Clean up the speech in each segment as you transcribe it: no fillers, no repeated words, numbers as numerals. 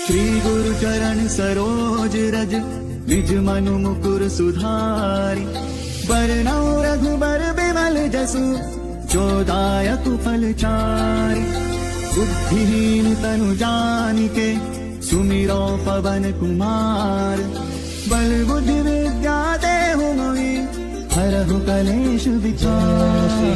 श्री गुरु चरण सरोज रज निज मनु मुकुर सुधारी। बरनौ रघुबर बिमल जसु जो दायक फल चारि। बुद्धिहीन तनु जानिके सुमिरो पवन कुमार। बल बुद्धि विद्या देहु मोहि हरहु कलेश विचार।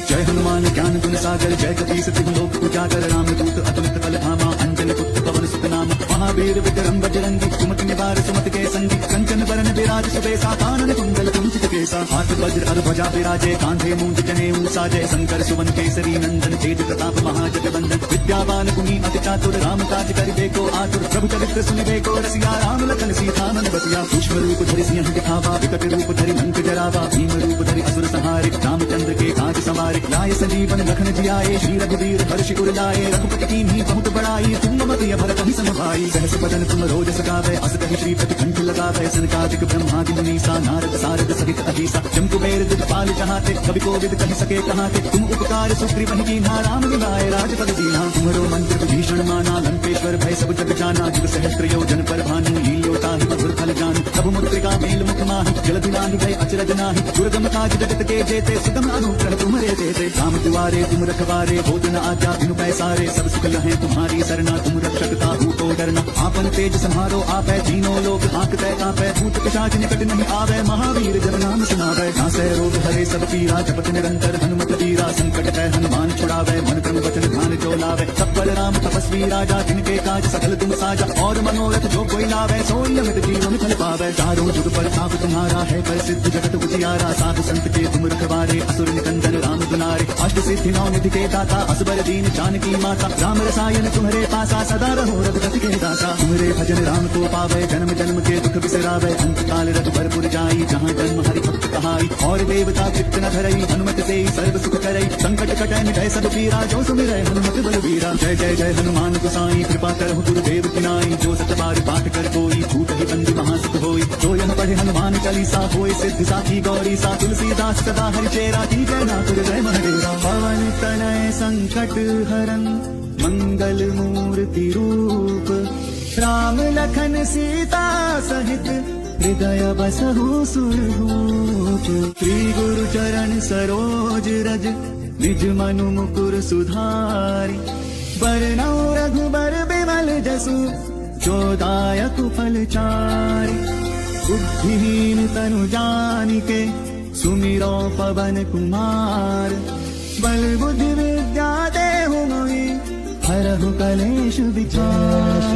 जय हनुमान ज्ञान गुण सागर जय कपीस तिहु लोक उजागर। रामदूत अतुलित बल धामा अंजन पुत्र पवन सुत नाम। महावीर विक्रम बजरंगी कुमति निवार सुमति के संगी। कंचन बरन विराज सुबेसा कानन कुंडल कुंचित केसा। हाथ वज्र और ध्वजा विराजे कांधे मूंज जनेऊ साजय। शंकर सुवन केसरी नंदन तेज प्रताप महाजगवंदन। विद्यावान गुणी अति चातुर राम काज करिबे को आतुर। प्रभु चरित्र सुनिबे को रसिया राम लखन सीता मन बसिया। सूक्ष्म रूप धरि सिंह दिखावा विकट रूप धरि लंक जरावा। भीम रूप धरि असुर संहारे रामचंद्र के काज सवारे। लाए संजीवन लखन जियाए श्री रघुवीर हर्ष उर लाए। रघुपति कीन्ही बहुत बड़ाई तुम मम प्रिय भरत सम भाई। सहस बदन तुम रोज सगावे अस कहि श्रीपति कंठ लगावे। सनकादिक ब्रह्मादि मुनीसा नारद सारद सहित अहिसा। जम कुबेर दिखपाल चाहते कवि कोविद कहि सके कहाते। तुम उपकार सुग्रीव कीन्हा राम मिलाए राजपद दीन्हा। तुम्हारो मंत्र विभीषण माना लंकेश्वर भय सब जग जाना। जुग सहस्त्र योजन पर भानु लील्योता ही मधुर फल जान। प्रभु मुद्रिका मेल मुख माहि जलधि लांघि गए अचरज नाहि। दुर्गम काज जगत के जेते सुगम अनुग्रह तुम्हारे देते। राम दुआरे तुम रखवारे होत न आज्ञा बिनु पैसारे। सब सुख लहे तुम्हारी सरना तुम रक्षक काहू को डरना। आपन तेज सम्हारो आपै तीनों लोक हांकते कांपै। भूत पिशाच निकट नहीं आवे महावीर जब नाम सुनावै। नासै रोग हरे सब पीरा जपत निरंतर हनुमत वीरा। संकट है हनुमान छुड़ावै मन क्रम वचन ध्यान जो लावै। तत्पर राम तपस्वी राजा जिनके काज सकल तुम साजा। और मनोरथ जो कोई लावै सोई अमित जीवन फल पावै। चारों जुग पर ताप तुम्हारा है प्रसिद्ध जगत उजियारा। साधु संत के तुम रखवारे असुर निकंदन राम दुलारे। अष्ट सिद्धि नौ निधि के दाता असबर दीन जानकी माता। राम रसायन तुम्हारे पासा सदा रहो रघुपति के दासा। तुम्हारे भजन राम को पावे जन्म जन्म के दुख बिसरावे। अंत काल रघुबरपुर जाई जहाँ जन्म हरि भक्त कहाई। और देवता चित्त न धरई हनुमत से सर्व सुख करई। संकट कटै मिटै सब पीरा जो सुमिरै हनुमत बलवीरा। जय जय जय हनुमान गोसाई कृपा करहु गुरुदेव की नाई। जो सत बार पाठ कर कोई छूट ही बंदी महासुख होई। जो यह पढ़े हनुमान चालीसा होय सिद्धि साखी गौरी सा। तुलसीदास सदा हरिचेरा की जय नाथ जय महादेवा। पवन तनय संकट हरन मंगल मूर्ति रूप। राम लखन सीता सहित हृदय बसहु सुरभूप। श्री गुरु चरण सरोज रज निज मनु मुकुर सुधारी। बरनौ रघुबर बिमल जसु जो दायक फल चारि। बुद्धिहीन तनु जानिके सुमिरो पवन कुमार। बल बुद्धि विद्या देहु मोहि हरहु कलेश विचार।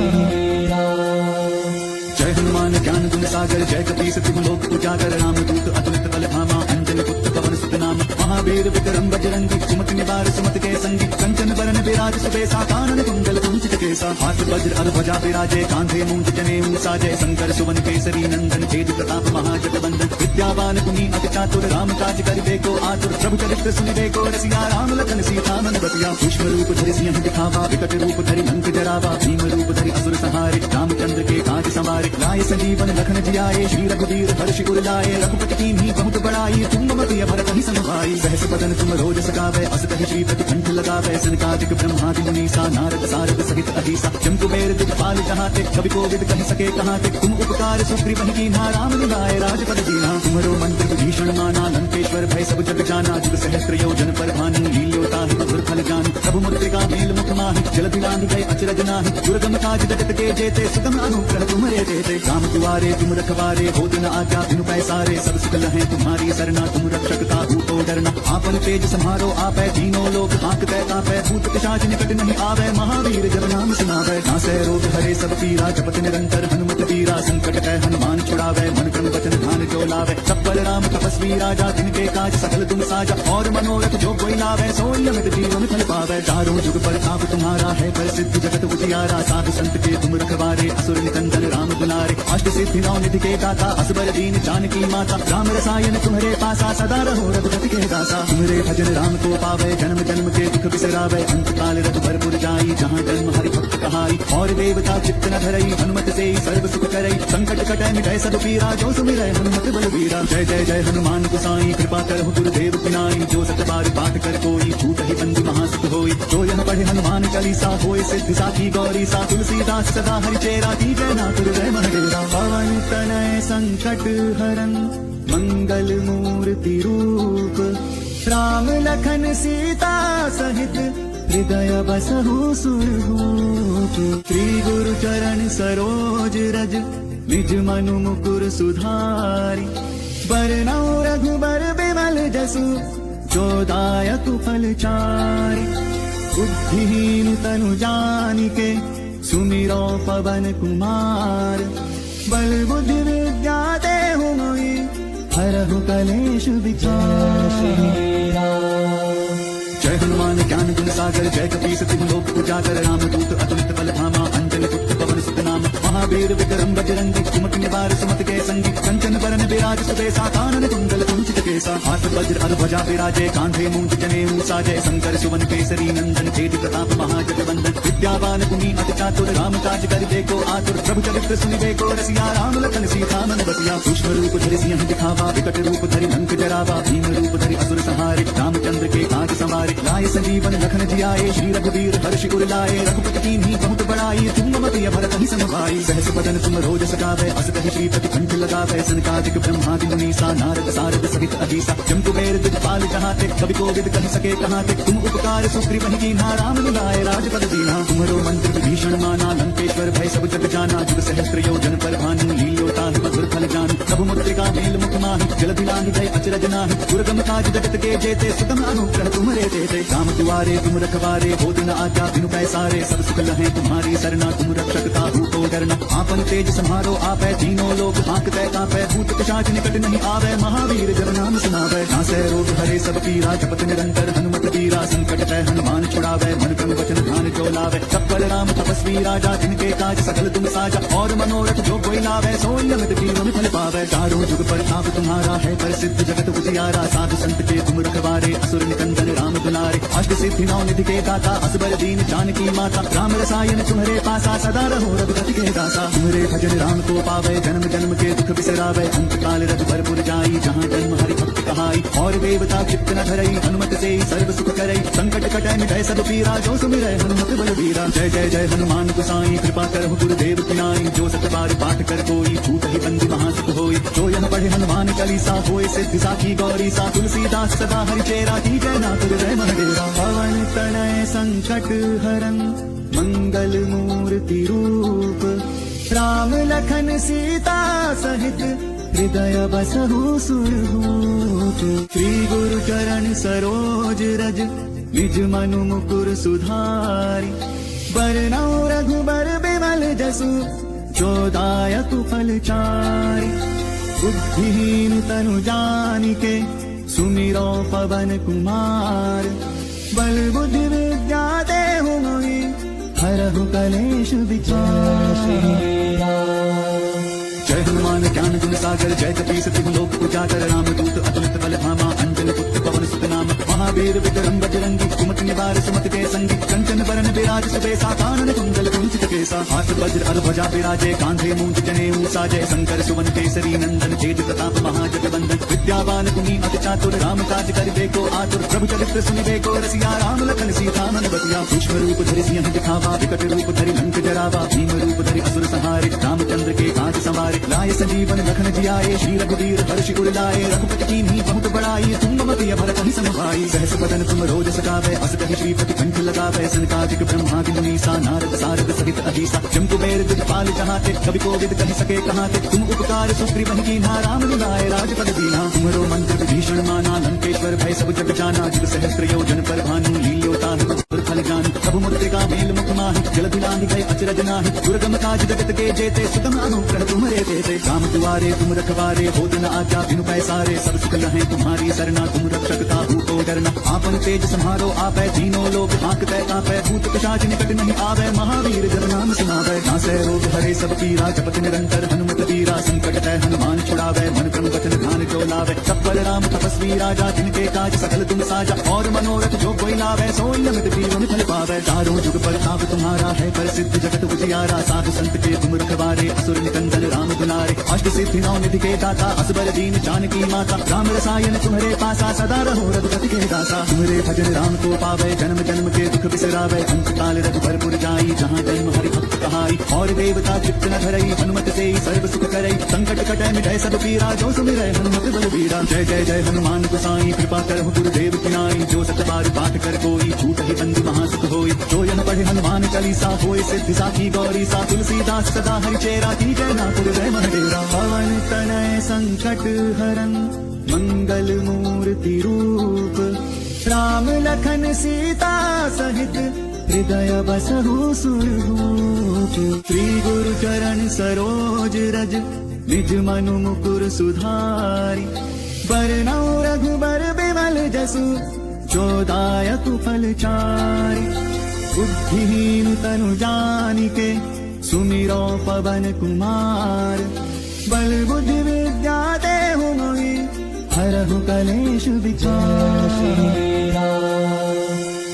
जय हनुमान ज्ञान गुण सागर जय कपीस तिहु लोक उजागर। रामदूत अतुलित बल धामा अंजन पुत्र पवन सुत नाम। महावीर विक्रम बजरंगी कुमति निवार सुमति के संगी। कंचन बरन विराज सुबेसा कानन कुंडल कुंचित केसा। हाथ वज्र और ध्वजा विराजे कांधे मूंज जनेऊ साजय। शंकर सुवन केसरी नंदन तेज प्रताप महाजगवंदन। विद्यावान गुणी अति चातुर राम काज करिबे को आतुर। प्रभु चरित्र सुनिबे को रसिया राम लखन सीता मन बसिया। सूक्ष्म रूप धरि सिंह दिखावा विकट रूप धरि लंक जरावा। भीम रूप धरि असुर संहारे रामचंद्र के काज सवारे। लाए संजीवन लखन जियाए श्री रघुवीर हर्ष उर लाए। रघुपति कीन्ही बहुत बड़ाई तुम मम प्रिय भरत सम भाई। सहस बदन तुम रोज सगावे अस कहि श्रीपति कंठ लगावे। सनकादिक ब्रह्मादि मुनीसा नारद सारद सहित अहिसा। जम कुबेर दिखपाल चाहते कवि कोविद कहि सके कहाते। तुम उपकार सुग्रीव कीन्हा राम मिलाए राजपद दीन्हा। तुम्हारो मंत्र विभीषण माना लंकेश्वर भय सब जग जाना। जुग सहस्त्र योजन पर भानु लील्योता ही मधुर फल जान। प्रभु मुद्रिका मेल मुख माहि जलधि लांघि गए अचरज नाहि। दुर्गम काज जगत के जेते सुगम अनुग्रह तुम्हारे देते। राम दुआरे तुम रखवारे होत न आज्ञा बिनु पैसारे। सब सुख लहे तुम्हारी सरना तुम रक्षक काहू को डरना। आपन तेज सम्हारो आपै तीनों लोक हांकते कांपै। भूत पिशाच निकट नहीं आवे महावीर जब नाम सुनावै। नासै रोग हरे सब पीरा जपत निरंतर हनुमत वीरा। संकट है हनुमान छुड़ावै मन क्रम वचन ध्यान जो लावै। तत्पर राम तपस्वी राजा जिनके काज सकल तुम साजा। और मनोरथ जो कोई लावै सोई अमित जीवन फल पावै। चारों जुग पर ताप तुम्हारा है प्रसिद्ध जगत उजियारा। साधु संत के तुम रखवारे असुर निकंदन राम दुलारे। अष्ट सिद्धि नौ निधि के दाता असबर दीन जानकी माता। राम रसायन तुम्हारे पासा सदा रहो रघुपति के दासा। तुम्हारे भजन राम को पावे जन्म जन्म के दुख बिसरावे। अंत काल रघुबरपुर जाई जहाँ जन्म हरि भक्त कहाई और देवता चित्त न धरई हनुमत से सर्व सुख करई संकट कटै मिटै सब पीरा जो सुमिरै हनुमत बलबीरा। जय जय जय हनुमान गोसाई कृपा करहु गुरुदेव पिनाई जो सत बार पाठ कर कोई छूट ही बंदी महासुख होई। जो यह पढ़े हनुमान चालीसा होय सिद्धि साखी गौरी सा तुलसीदास सदा हरिचेरा की जय नाथ हृदय महडेरा। पवन तनय संकट हरन मंगल मूर्ति रूप राम लखन सीता सहित हृदय बसहु सुरभूप। श्री गुरु चरण सरोज रज निज मनु मुकुर सुधारि बरनौ रघुबर बिमल जसु जो दायक फल चारि। बुद्धिहीन तनु जानिके सुमिरो पवन कुमार बल बुद्धि विद्या देहु मोहि हरहु कलेश विचार। जय हनुमान ज्ञान गुण सागर जय कपीस तिहु लोक उजागर रामदूत अतुलित बल धामा अंजनी पुत्र पवन सुत नाम। महावीर विक्रम बजरंगी कुमति निवार सुमति के संगी कंचन बरन विराज सुबेसा कानन कुंडल कुंचित केसा। हाथ वज्र और ध्वजा विराजे कांधे मूंज जनेऊ साजय शंकर सुवन केसरी नंदन तेज प्रताप महाजगवंदन। विद्यावान गुणी अति चातुर राम काज कर देखो आतुर प्रभु चरित्र सुनिबे को रसिया। राम लखन सीता मन बसिया सूक्ष्म रूप धरि सिंह दिखावा विकट रूप धरि लंक जरावा। भीम रूप धरि असुर संहारे रामचंद्र के काज संवारे। लाए संजीवन लखन जियाए श्री रघुवीर हर्ष उर लाए। रघुपति कीन्ही बहुत बड़ाई तुम मम प्रिय भरत ही सम भाई। सहस बदन तुम रोज सगावे अस कहि श्रीपति कंठ लगावे। सनकादिक ब्रह्मादि मुनीसा नारद सारद सहित अहिसा। जम कुबेर दिखपाल जहाते कवि कोविद कहि सके कहाते। तुम उपकार सुग्रीव ही कीन्हा राम मिलाए राजपद दीन्हा। तुम्हरो मंत्र विभीषण माना लंकेश्वर भय सब जग जाना। जुग सहस्त्र योजन पर भानु लील्योता मधुर फल जानु। प्रभु मुद्रिका मेल मुख माहि जल बिलाहि जय अचरज नाहि। दुर्गम काज जगत के जेते सुगम अनुग्रह तुम्हरे देते। राम दुआरे तुम रखवारे हो दिन आज्ञा बिनु पैसारे। सब सुख लहे तुम्हारी सरना तुम रक्षक काहू को डरना। आपन तेज सम्हारो आपै तीनों लोक हांकतै कांपै। भूत पिशाच निकट नहीं आवे महावीर जब नाम सुनावै। नासै रोग हरे सब पीरा जपत निरंतर हनुमत वीरा। संकट तै हनुमान छुड़ावै मन क्रम वचन ध्यान जो लावै। तत्पर राम तपस्वी राजा जिनके काज सकल तुम साजा। और मनोरथ जो कोई लावै सोई अमित जीवन फल पावै। चारों जुग प्रताप तुम्हारा है प्रसिद्ध जगत उजियारा। साधु संत के तुम रखवारे असुर निकंदन राम दुलारे। अष्ट सिद्धि नौ निधि के दाता असबर दीन जानकी माता। राम रसायन तुम्हारे पासा सदा रहो रघुपति के दासा। तुम्हारे भजन राम को पावे जन्म जन्म के दुख बिसरावे। अंत काल रघुबरपुर जाई जहाँ जन्म हरि भक्त कहाई। और देवता चित्त न धरई हनुमत से सर्व सुख करई। संकट कटै मिटै सब पीरा जो सुमिरै हनुमत बलबीरा। जय जय जय हनुमान गोसाई कृपा करहु गुरुदेव पिनाई। जो सत बार पाठ कर कोई छूट ही बंदी महासुख होई। जो यह पढ़े हनुमान चालीसा होय सिद्धि साखी गौरी सा। तुलसीदास सदा हरिचेरा की जय नाथ हृदय महडेरा। पवन तनय संकट हरन मंगल मूर्ति रूप राम लखन सीता सहित हृदय बसहु सुरभूप। श्री गुरु चरण सरोज रज निज मनु मुकुर सुधारि बरनौ रघुबर बिमल जसु जो दायक फल चारि। बुद्धिहीन तनु जानिके सुमिरो पवन कुमार बल बुद्धि विद्या देहु मोहि हरहु कलेश विचार। जय हनुमान ज्ञान गुण सागर जय कपीस तिहु लोक उजागर। रामदूत अतुलित बल धामा अंजनी पुत्र पवन सुत नाम। महावीर विक्रम बजरंगी कुमति निवार सुमति के संगी कंचन बरन विराज सुबेसा कानन कुंडल कुंचित केसा। हाथ वज्र और ध्वजा विराजे कांधे मूंज जनेऊ साजय शंकर सुवन केसरी नंदन तेज प्रताप महाजगवंदन। विद्यावान गुणी अति चातुर राम काज कर देखो आतुर। प्रभु चरित्र सुनिबे को रसिया। राम लखन सीता मन बसिया सूक्ष्म रूप धरि सिंह दिखावा विकट रूप धरि लंक जरावा। भीम रूप धरि असुर संहारे रामचंद्र के काज संवारे। लाए संजीवन लखन जियाए श्री रघुवीर हर्ष उर लाए। रघुपति कीन्ही बहुत बड़ाई तुम मम प्रिय भरत ही सम भाई। सहस बदन तुम रोज सगावे अस कहि श्रीपति कंठ लगावे। सनकादिक ब्रह्मादि मुनीसा नारद सारद सहित अहिसा। जम कुबेर दिखपाल जहाते कवि कोविद कहि सके कहाते। तुम उपकार सुग्रीव ही कीन्हा राम मिलाए राजपद दीन्हा। तुम्हरो मंत्र विभीषण माना लंकेश्वर भय सब जग जाना। जुग सहस्त्र योजन पर भानु लील्योता मधुर फल जानु। प्रभु मुद्रिका मेल मुख माहि जल बिलाहि जय अचरज नाहि। दुर्गम काज जगत के जेते सुगम अनुग्रह तुम्हारे देते। राम दुआरे तुम रखवारे हो दिन आज्ञा बिनु पैसारे। सब सुख लहे तुम्हारी सरना तुम रक्षक काहू को डरना। आपन तेज सम्हारो आपै तीनों लोक हांकतै कांपै। भूत पिशाच निकट नहीं आवे महावीर जब नाम सुनावै। नासै रोग हरे सब पीरा जपत निरंतर हनुमत वीरा। संकट तै हनुमान छुड़ावै मन क्रम वचन ध्यान जो लावै। पावे। तत्पर राम तपस्वी राजा जिनके काज सकल तुम साजा, और मनोरथ जो कोई लावे सोई अमित जीवन फल पावे। चारों जुग प्रताप तुम्हारा है प्रसिद्ध जगत उजियारा, साधु संत के तुम रखवारे असुर निकंदन राम दुलारे। अष्ट सिद्धि नौ निधि के दाता असबर दीन जानकी माता, राम रसायन तुम्हारे पासा सदा रहो रघुपति के दासा। तुम्हारे भजन राम को पावे जन्म जन्म के दुख बिसरावे, अंत काल रघुबरपुर जाई जहाँ जन्म हरि भक्त कहाई। और देवता चित्त न धरई हनुमत से सर्व सुख करई, संकट कटै मिटै सब पीरा जो सुमिरै हनुमत बलबीरा। जय जय जय हनुमान गोसाई कृपा करहु गुरुदेव की नाई, जो सत बार पाठ कर कोई छूट ही बंदी महासुख होई। जो यन पढ़े हनुमान चालीसा होय सिद्धि साखी गौरी सा, तुलसीदास सदा हरिचेरा की जय नाथ जय महडेरा। पवन तनय संकट हरन मंगल मूर्ति रूप, राम लखन सीता सहित हृदय बसहु सुरभूप। श्री गुरु चरण सरोज रज निज मनु मुकुर सुधारि, बरनौ रघुबर बिमल जसु जो दायक फल चारि। बुद्धिहीन तनु जानिके सुमिरो पवन कुमार, बल बुद्धि विद्या देहु मोहि हरहु कलेश विचार।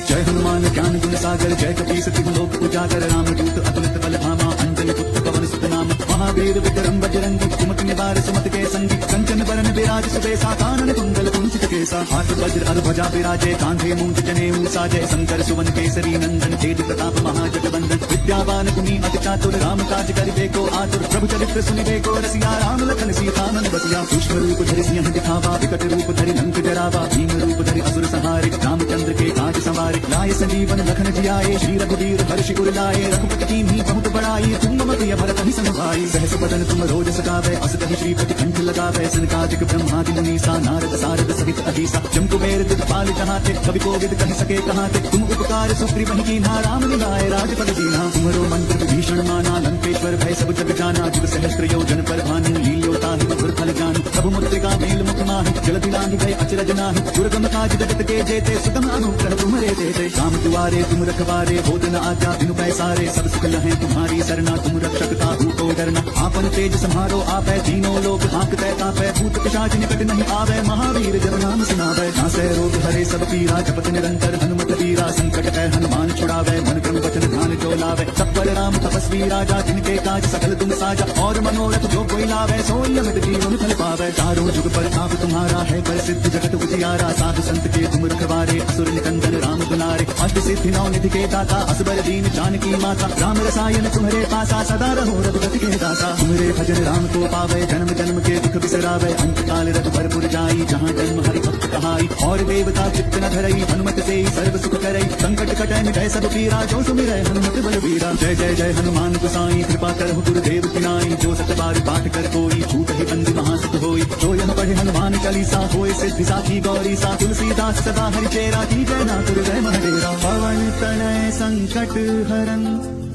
जय हनुमान ज्ञान गुण सागर जय कपीस तिहु लोक उजागर, रामदूत अतुलित बल धामा अंजनी पुत्र पवन सुत नाम। महावीर विक्रम बजरंगी कुमति निवार सुमति के संगी, कंचन बरन विराज सुबेसा कानन कुंडल कुंचित केसा। हाथ वज्र और ध्वजा विराजे कांधे मूंज जनेऊ साजय, शंकर सुवन केसरी नंदन तेज प्रताप महाजगवंदन। विद्यावान गुणी अति चातुर राम काज करिबे को आतुर, प्रभु चरित्र सुनिबे को रसिया। राम लखन सीता मन बसिया, सूक्ष्म रूप धरि सिंह दिखावा, विकट रूप धरि लंक जरावा। भीम रूप धरि असुर संहारे, रामचंद्र के काज सवारे। लाए संजीवन लखन जियाए, श्री रघुवीर हर्षि उर लाए। रघुपति कीन्ही बहुत बड़ाई, तुम मम प्रिय भरत ही समुभाई। सहस बदन तुम रोज सगावे, अस कहि श्रीपति कंठ लगावे। सनकादिक ब्रह्मादि मुनीसा, नारद सारद सहित अधीसा। जम कुबेर दिखपाल जहाते, कवि कोविद कहि सके कहाते। तुम उपकार सुग्रीव कीन्हा, राम मिलाए राजपद दीन्हा। तुम्हारो मंत्र विभीषण माना, लंकेश्वर भय सब जग जाना। जुग सहस्त्र योजन पर भानु, लील्यो ताहि मधुर फल जानु। प्रभु मुद्रिका मेल मुख माहि, जलधि लांघि गए अचरज नाहि। दुर्गम काज जगत के जेते, सुगम अनुग्रह तुम्हारे देते। राम दुआरे तुम रखवारे, होत न आज्ञा बिनु पैसारे। सब सुख लहै तुम्हारी सरना, तुम रक्षक काहू को डरना। आपन तेज सम्हारो आपै, तीनों लोक हांकते कापै। भूत पिशाच निकट नहीं आवे, महावीर जब नाम सुनावै। नासै रोग हरे सब पीरा, जपत निरंतर हनुमत वीरा। संकट है हनुमान छुड़ावै, मन क्रम वचन ध्यान जो लावै। तत्पर राम तपस्वी राजा जिनके काज सकल तुम साजा, और मनोरथ जो कोई लावै सोई अमित जीवन फल पावै। चारों जुग प्रताप तुम्हारा है प्रसिद्ध जगत उजियारा, साधु संत के तुम रखवारे असुर निकंदन राम दुलारे। अष्ट सिद्धि नौ निधि के दाता असबर दीन जानकी माता, राम रसायन तुम्हारे पासा सदा रहो रघुपति के दासा। तुम्हारे भजन राम को पावे जन्म जन्म के दुख बिसरावे, अंत काल रघुबरपुर जाई जहाँ जन्म हरि भक्त कहाई। और देवता चित्त न धरई हनुमत से सर्व सुख करई, संकट कटै मिटै सब पीरा जो सुमिरै हनुमत बलबीरा। जय जय जय हनुमान गोसाई कृपा करहु गुरुदेव की नाई, जो सत बार पाठ कर कोई छूट ही बंदी महासुख होई। जो यह पढ़े हनुमान चालीसा होय सिद्धि साखी गौरी सा, तुलसीदास सदा हरिचेरा की जय नाथ जय महडेरा। पवन तनय संकट हरन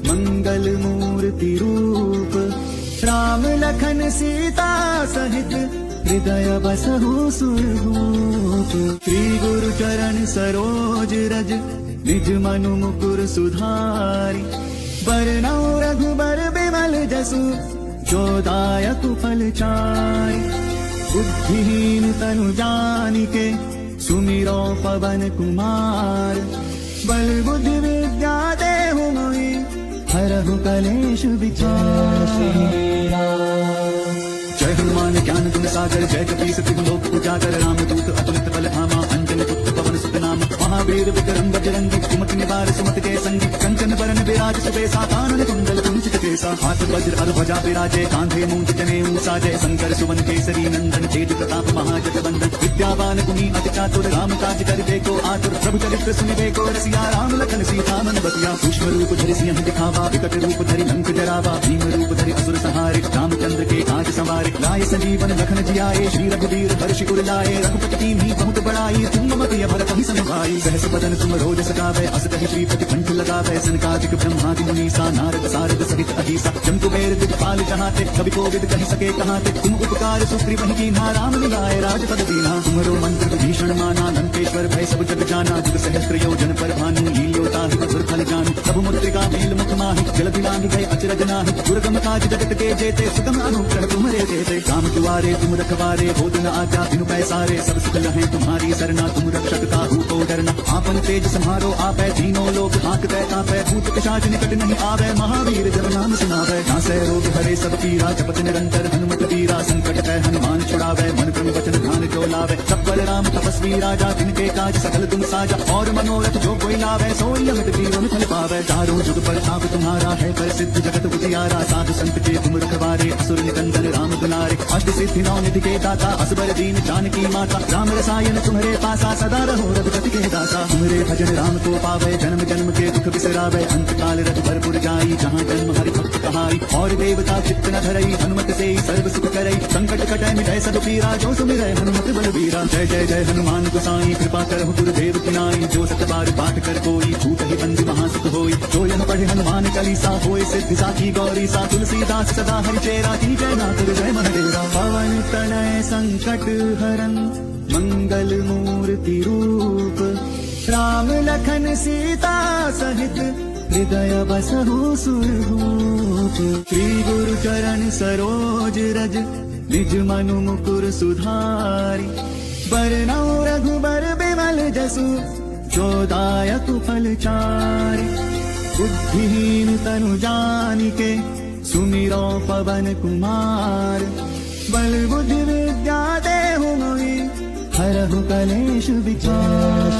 मंगल मूर्ति रूप, राम लखन सीता सहित हृदय बसहु सुरभूप। श्री गुरु चरण सरोज रज निज मनु मुकुर सुधारि, बरनौ रघुबर बिमल जसु जो दायक फल चारि। बुद्धिहीन तनु जानिके सुमिरो पवन कुमार, बल बुद्धि विद्या देहु मोहि हरहु कलेश विचार। जय हनुमान ज्ञान गुण सागर जय कपीस तिहु लोक उजागर, रामदूत अतुलित बल धामा अंजनी पुत्र पवन सुत नाम। महावीर विक्रम बजरंगी कुमति निवार सुमति के संगी, कंचन बरन विराज सुबेसा कानन कुंडल कुंचित केसा। हाथ वज्र और ध्वजा विराजे कांधे मूंज जनेऊ साजय, शंकर सुवन केसरी नंदन तेज प्रताप महाजगवंदन। विद्यावान गुणी अति चातुर राम काज करिबे को आतुर, प्रभु चरित्र सुनिबे को रसिया। राम लखन सीता मन बसिया, सूक्ष्म रूप धरि सिंह दिखावा, विकट रूप धरि लंक जरावा। भीम रूप धरि असुर संहारे, रामचंद्र के काज सवारे। लाए संजीवन लखन जियाए, श्री रघुवीर हर्षि उर लाए। रघुपति कीन्ही बहुत बड़ाई, तुम मम प्रिय भरत ही समुभाई। सहस बदन तुम रोज सगावे, अस कहि श्रीपति कंठ लगावे। सनकादिक ब्रह्मादि मुनीसा, नारद सारद सहित अधीसा। जम कुबेर दिखपाल जहाते, कवि कोविद कहि सके कहाते। तुम उपकार सुग्रीव कीन्हा, राम मिलाए राजपद दीन्हा। तुम्हारो मंत्र विभीषण माना, लंकेश्वर भय सब जग जाना। जुग सहस्त्र योजन पर भानु, लील्यो लील्यो ताहि मधुर फल जानु प्रभु मुद्रिका मेल मुख माहि जल दिलांग गए अचरज नाहि दुर्गम काज जगत के जेते सुगम अनुग्रह तुम्हारे देते काम दुआरे तुम रखवारे भोजन आज्ञा बिनु पैसारे सब सुख लहे तुम्हारी सरना तुम रक्षक काहू को डरना आपन तेज संहारो आपै तीनों लोग हांकते कांपै भूत पिशाच निकट नहीं आवे महावीर जब नाम सुनावे नासै रोग हरे सब पीरा जपत निरंतर हनुमत वीरा संकट है हनुमान छुड़ावे मन क्रम वचन ध्यान जो लावे सब पर राम तपस्वी राजा जिनके काज सकल तुम साजा और मनोरथ जो कोई लावे सोई अमित जीवन फल पावे चारों जुग पर ताप तुम्हारा है प्रसिद्ध जगत उजियारा साधु संत के तुम रखवारे असुर निकंदन राम दुलारे अष्ट सिद्धि नौ निधि के दाता असबर दीन जानकी माता राम रसायन तुम्हारे पासा सदा रहो रघुपति के दासा तुम्हारे भजन राम को पावे जन्म जन्म के दुख बिसरावे अंत काल रघु भरपुर जाई जहाँ जन्म हरि भक्त कहाई और देवता चित्त न धरई हनुमत से सर्व सुख करई संकट कटै मिटै सब पीरा जो सुमिरै हनुमत बलबीरा जय जय जय हनुमान गोसाई कृपा करहु गुरुदेव की नाई जो सत बार पाठ कर कोई छूट ही बंदी महासुख होई जो यह पढ़े हनुमान चालीसा होए सिद्धि साखी गौरी सा तुलसीदास सदा हरिचेरा की जय नाथ जय महादेवा पवन तनय संकट हरन मंगल मूर्ति रूप राम लखन सीता सहित हृदय बसहु सुरभूप श्री गुरु चरण सरोज रज निज मनु मुकुर सुधारी बरनौ रघुबर बिमल जसु जो दायक फल चारि बुद्धिहीन तनु जानिके सुमिरो पवन कुमार बल बुद्धि विद्या देहु मोहि हरहु कलेश विचार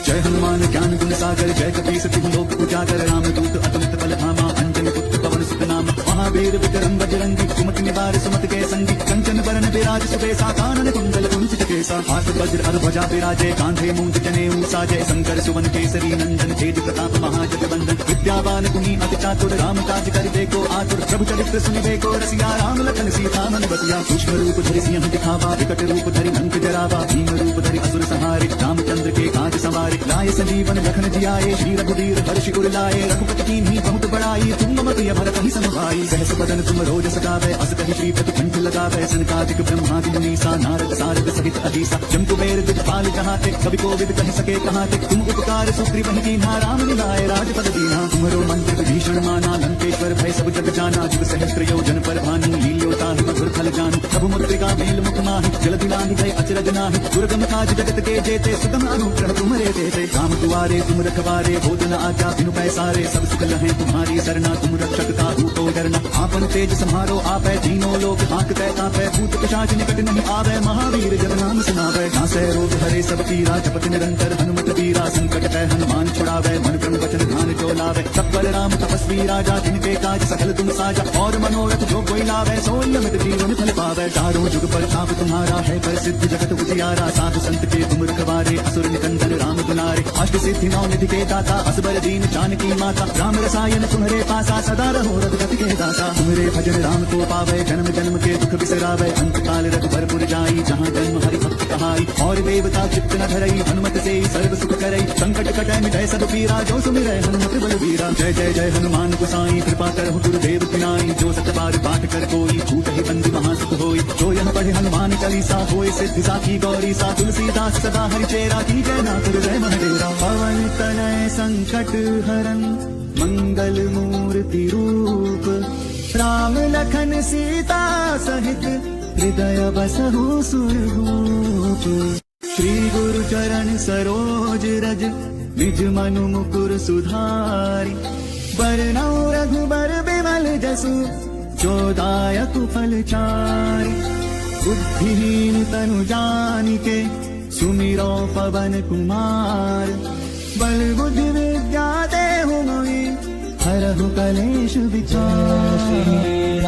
जय हनुमान ज्ञान गुण सागर जय कपीस तिहु लोक उजागर राम दूत अतुलित बल धामा अंजन पुत्र पवन सुत नाम महावीर विक्रम बजरंगी कुमति निवार सुमति के संगी कंचन बरन विराज सुबेसा कानन कुंडल कुंचित केसा हाथ वज्र अर ध्वजा विराजे कांधे मूंज जनेऊ साजय शंकर सुवन केसरी नंदन तेज प्रताप महाजग बंदन विद्यावान गुणी अति चातुर राम काज कर देखो आतुर प्रभु चरित्र सुनि देखो रसिया राम लखन सीता मन बसिया सूक्ष्म रूप धरि सिंह दिखावा विकट रूप धरि लंक जरावा भीम रूप धरि असुर संहारे रामचंद्र के काज सवारे लाए संजीवन लखन जियाए श्री रघुवीर हर्ष उर लाए रघुपति कीन्ही बहुत बड़ाई तुम मम प्रिय भरत ही समभाई सहस बदन तुम रोज सगावे अस कहि श्रीपति कंठ लगावे सनकादिक ब्रह्मादि मुनीसा नारद सारद सहित अधीसा जम कुबेर दिखपाल जहाते कवि कोविद कहि सके कहाते तुम उपकार सुग्रीव ही कीन्हा राम मिलाए राजपद दीन्हा तुम्हारो मंत्र विभीषण माना लंकेश्वर भय सब जग जाना जुग सहस्त्र योजन पर भानु लील्यो ताहि मधुर फल जानु प्रभु मुद्रिका मेल मुख माहि जल दिलांग गए अचरज नाहि दुर्गम काज जगत के जेते सुगम अनुग्रह तुम्हारे देते काम दुआरे तुम रखवारे भोजन आज्ञा बिनु पैसारे सब सुख लहे तुम्हारी सरना तुम रक्षक काहू को डरना आपन तेज संहारो आपै तीनों लोग हांकते कांपै भूत पिशाच निकट नहीं आवे महावीर जब नाम सुनावे नासै रोग हरे सब पीरा जपत निरंतर हनुमत वीरा संकट है हनुमान छुड़ावे मन क्रम वचन ध्यान जो लावे सब पर राम तपस्वी राजा जिनके काज सकल तुम साजा और मनोरथ जो कोई लावे सोई अमित जीवन फल पावे चारों जुग पर ताप तुम्हारा है प्रसिद्ध जगत उजियारा साधु संत के तुम रखवारे असुर निकंदन राम दुलारे अष्ट सिद्धि नौ निधि के दाता असबर दीन जानकी माता राम रसायन तुम्हारे पासा सदा रहो रघुपति के दासा तुम्हारे भजन राम को पावे जन्म जन्म के दुख बिसरावे अंत काल रघु भरपुर जाई जहाँ जन्म हरि भक्त कहाई और देवता चित्त न धरई हनुमत से सर्व सुख करई संकट कटै मिटै सब पीरा जो सुमिरै हनुमत बलबीरा जय जय जय हनुमान गोसाई कृपा करहु गुरुदेव की नाई जो सत बार पाठ कर कोई छूट ही बंदी महासुख होई जो यह पढ़े हनुमान चालीसा होए सिद्धि साखी गौरी सा तुलसीदास सदा हरिचेरा की जय नाथ जय महादेवा पवन तनय संकट हरन मंगल मूर्ति रूप राम लखन सीता सहित हृदय बसहु सुरभूप श्री गुरु चरण सरोज रज निज मनु मुकुर सुधारी बरनौ रघुबर बिमल जसु जो दायक फल चारि बुद्धिहीन तनु जानिके सुमिरो पवन कुमार बल बुद्धि विद्या देहु मोहि हरहु कलेश विचार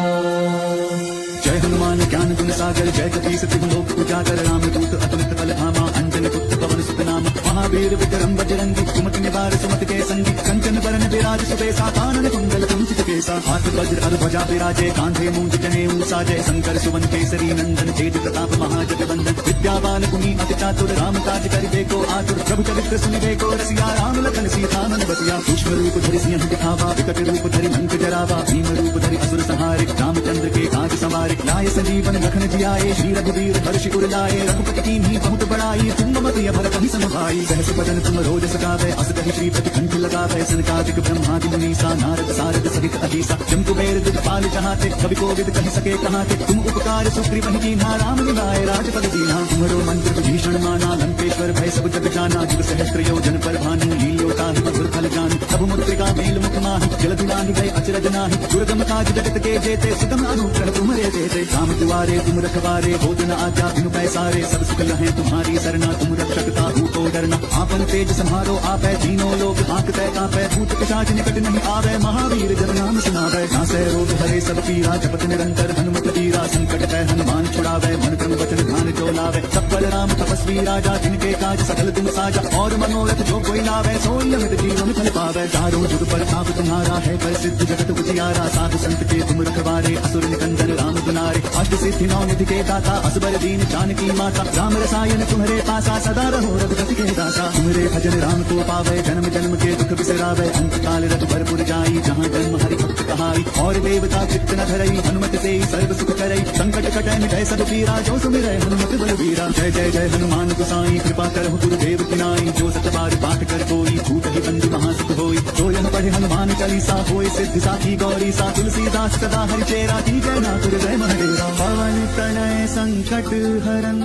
जय हनुमान ज्ञान गुण सागर जय कपीस तिहु लोक उजागर राम दूत अतुलित बल धामा अंजन पुत्र पवन सुत नाम महावीर विक्रम बजरंगी कुमति निवार सुमति के संगी कंचन बरन विराज सुबेसा कानन कुंडल कुंचित केसा हाथ वज्र अर ध्वजा विराजे कांधे मूंज जनेऊ साजय शंकर सुवन केसरी नंदन तेज प्रताप महाजग बंदन विद्यावान गुणी अति चातुर राम काज कर देखो आतुर प्रभु चरित्र सुनि देखो रसिया राम लखन सीता मन बसिया सूक्ष्म रूप धरि सिंह दिखावा विकट रूप धरि लंक जरावा भीम रूप धरि असुर संहारे रामचंद्र के काज सवारे सवारे लाए संजीवन लखन जियाए श्री रघुवीर हर्षि उर लाए रघुपति कीन्ही बहुत बड़ाई तुम मम प्रिय भरत ही समभाई सहस बदन तुम रोज सगावे अस कहि श्रीपति कंठ लगावे सनकादिक ब्रह्मादि मुनीसा नारद सारद सहित अधीसा जम कुबेर दिखपाल चाहते कवि कोविद कहि सके कहाते तुम उपकार सुग्रीव ही कीन्हा राम मिलाए राजपद दीन्हा तुम्हारो मंत्र विभीषण माना लंकेश्वर भय सब जग जाना जुग सहस्त्र योजन पर भानु लील्योता ही मधुर फल जानु प्रभु मुद्रिका मेल मुख माहि जलधि लांघि गए अचरज नाहि दुर्गम काज जगत के जेते सुगम अनुग्रह तुम्हारे देते राम दुआरे तुम रखवारे होत न आज्ञा बिनु पैसारे सब सुख लहे तुम्हारी सरना तुम रक्षक ताहू को डरना आपन तेज संहारो आपै तीनों लोग हांकते कांपै भूत पिशाच निकट नहीं आवे महावीर जब नाम सुनावे नासै रोग हरे सब पीरा जपत निरंतर हनुमत वीरा संकट पै हनुमान छुड़ावे मन क्रम वचन ध्यान जो लावे सब बल राम तपस्वी राजा जिनके काज सकल तुम साजा और मनोरथ जो कोई लावे सोई अमित जीवन फल पावे चारों जुग पर ताप तुम्हारा है प्रसिद्ध जगत उजियारा साधु संत के तुम रखवारे असुर निकंदन राम दुलारे अष्ट सिद्धि नौ निधि के दाता असबर दीन जानकी माता राम रसायन तुम्हारे पासा सदा रहो रघुपति के दासा तुम्हारे भजन राम को पावे जन्म जन्म के दुख बिसरावे अंत काल रघुबर जाई जहाँ जन्म हरि भक्त कहाई और देवता चित्त न धरई हनुमत से सर्व सुख करई संकट कटै मिटै सब पीरा जो सुमिरै हनुमत बलवीरा जय जय जय हनुमान गोसाई कृपा करहु गुरुदेव की नाई जो सत बार पाठ कर कोई भूत ही बंधु महासुख होई जो यह पढ़े हनुमान चालीसा होय सिद्धि साखी गौरी सा तुलसीदास सदा हरिचेरा की जय नाथ जय महादेवा पवन तनय संकट हरन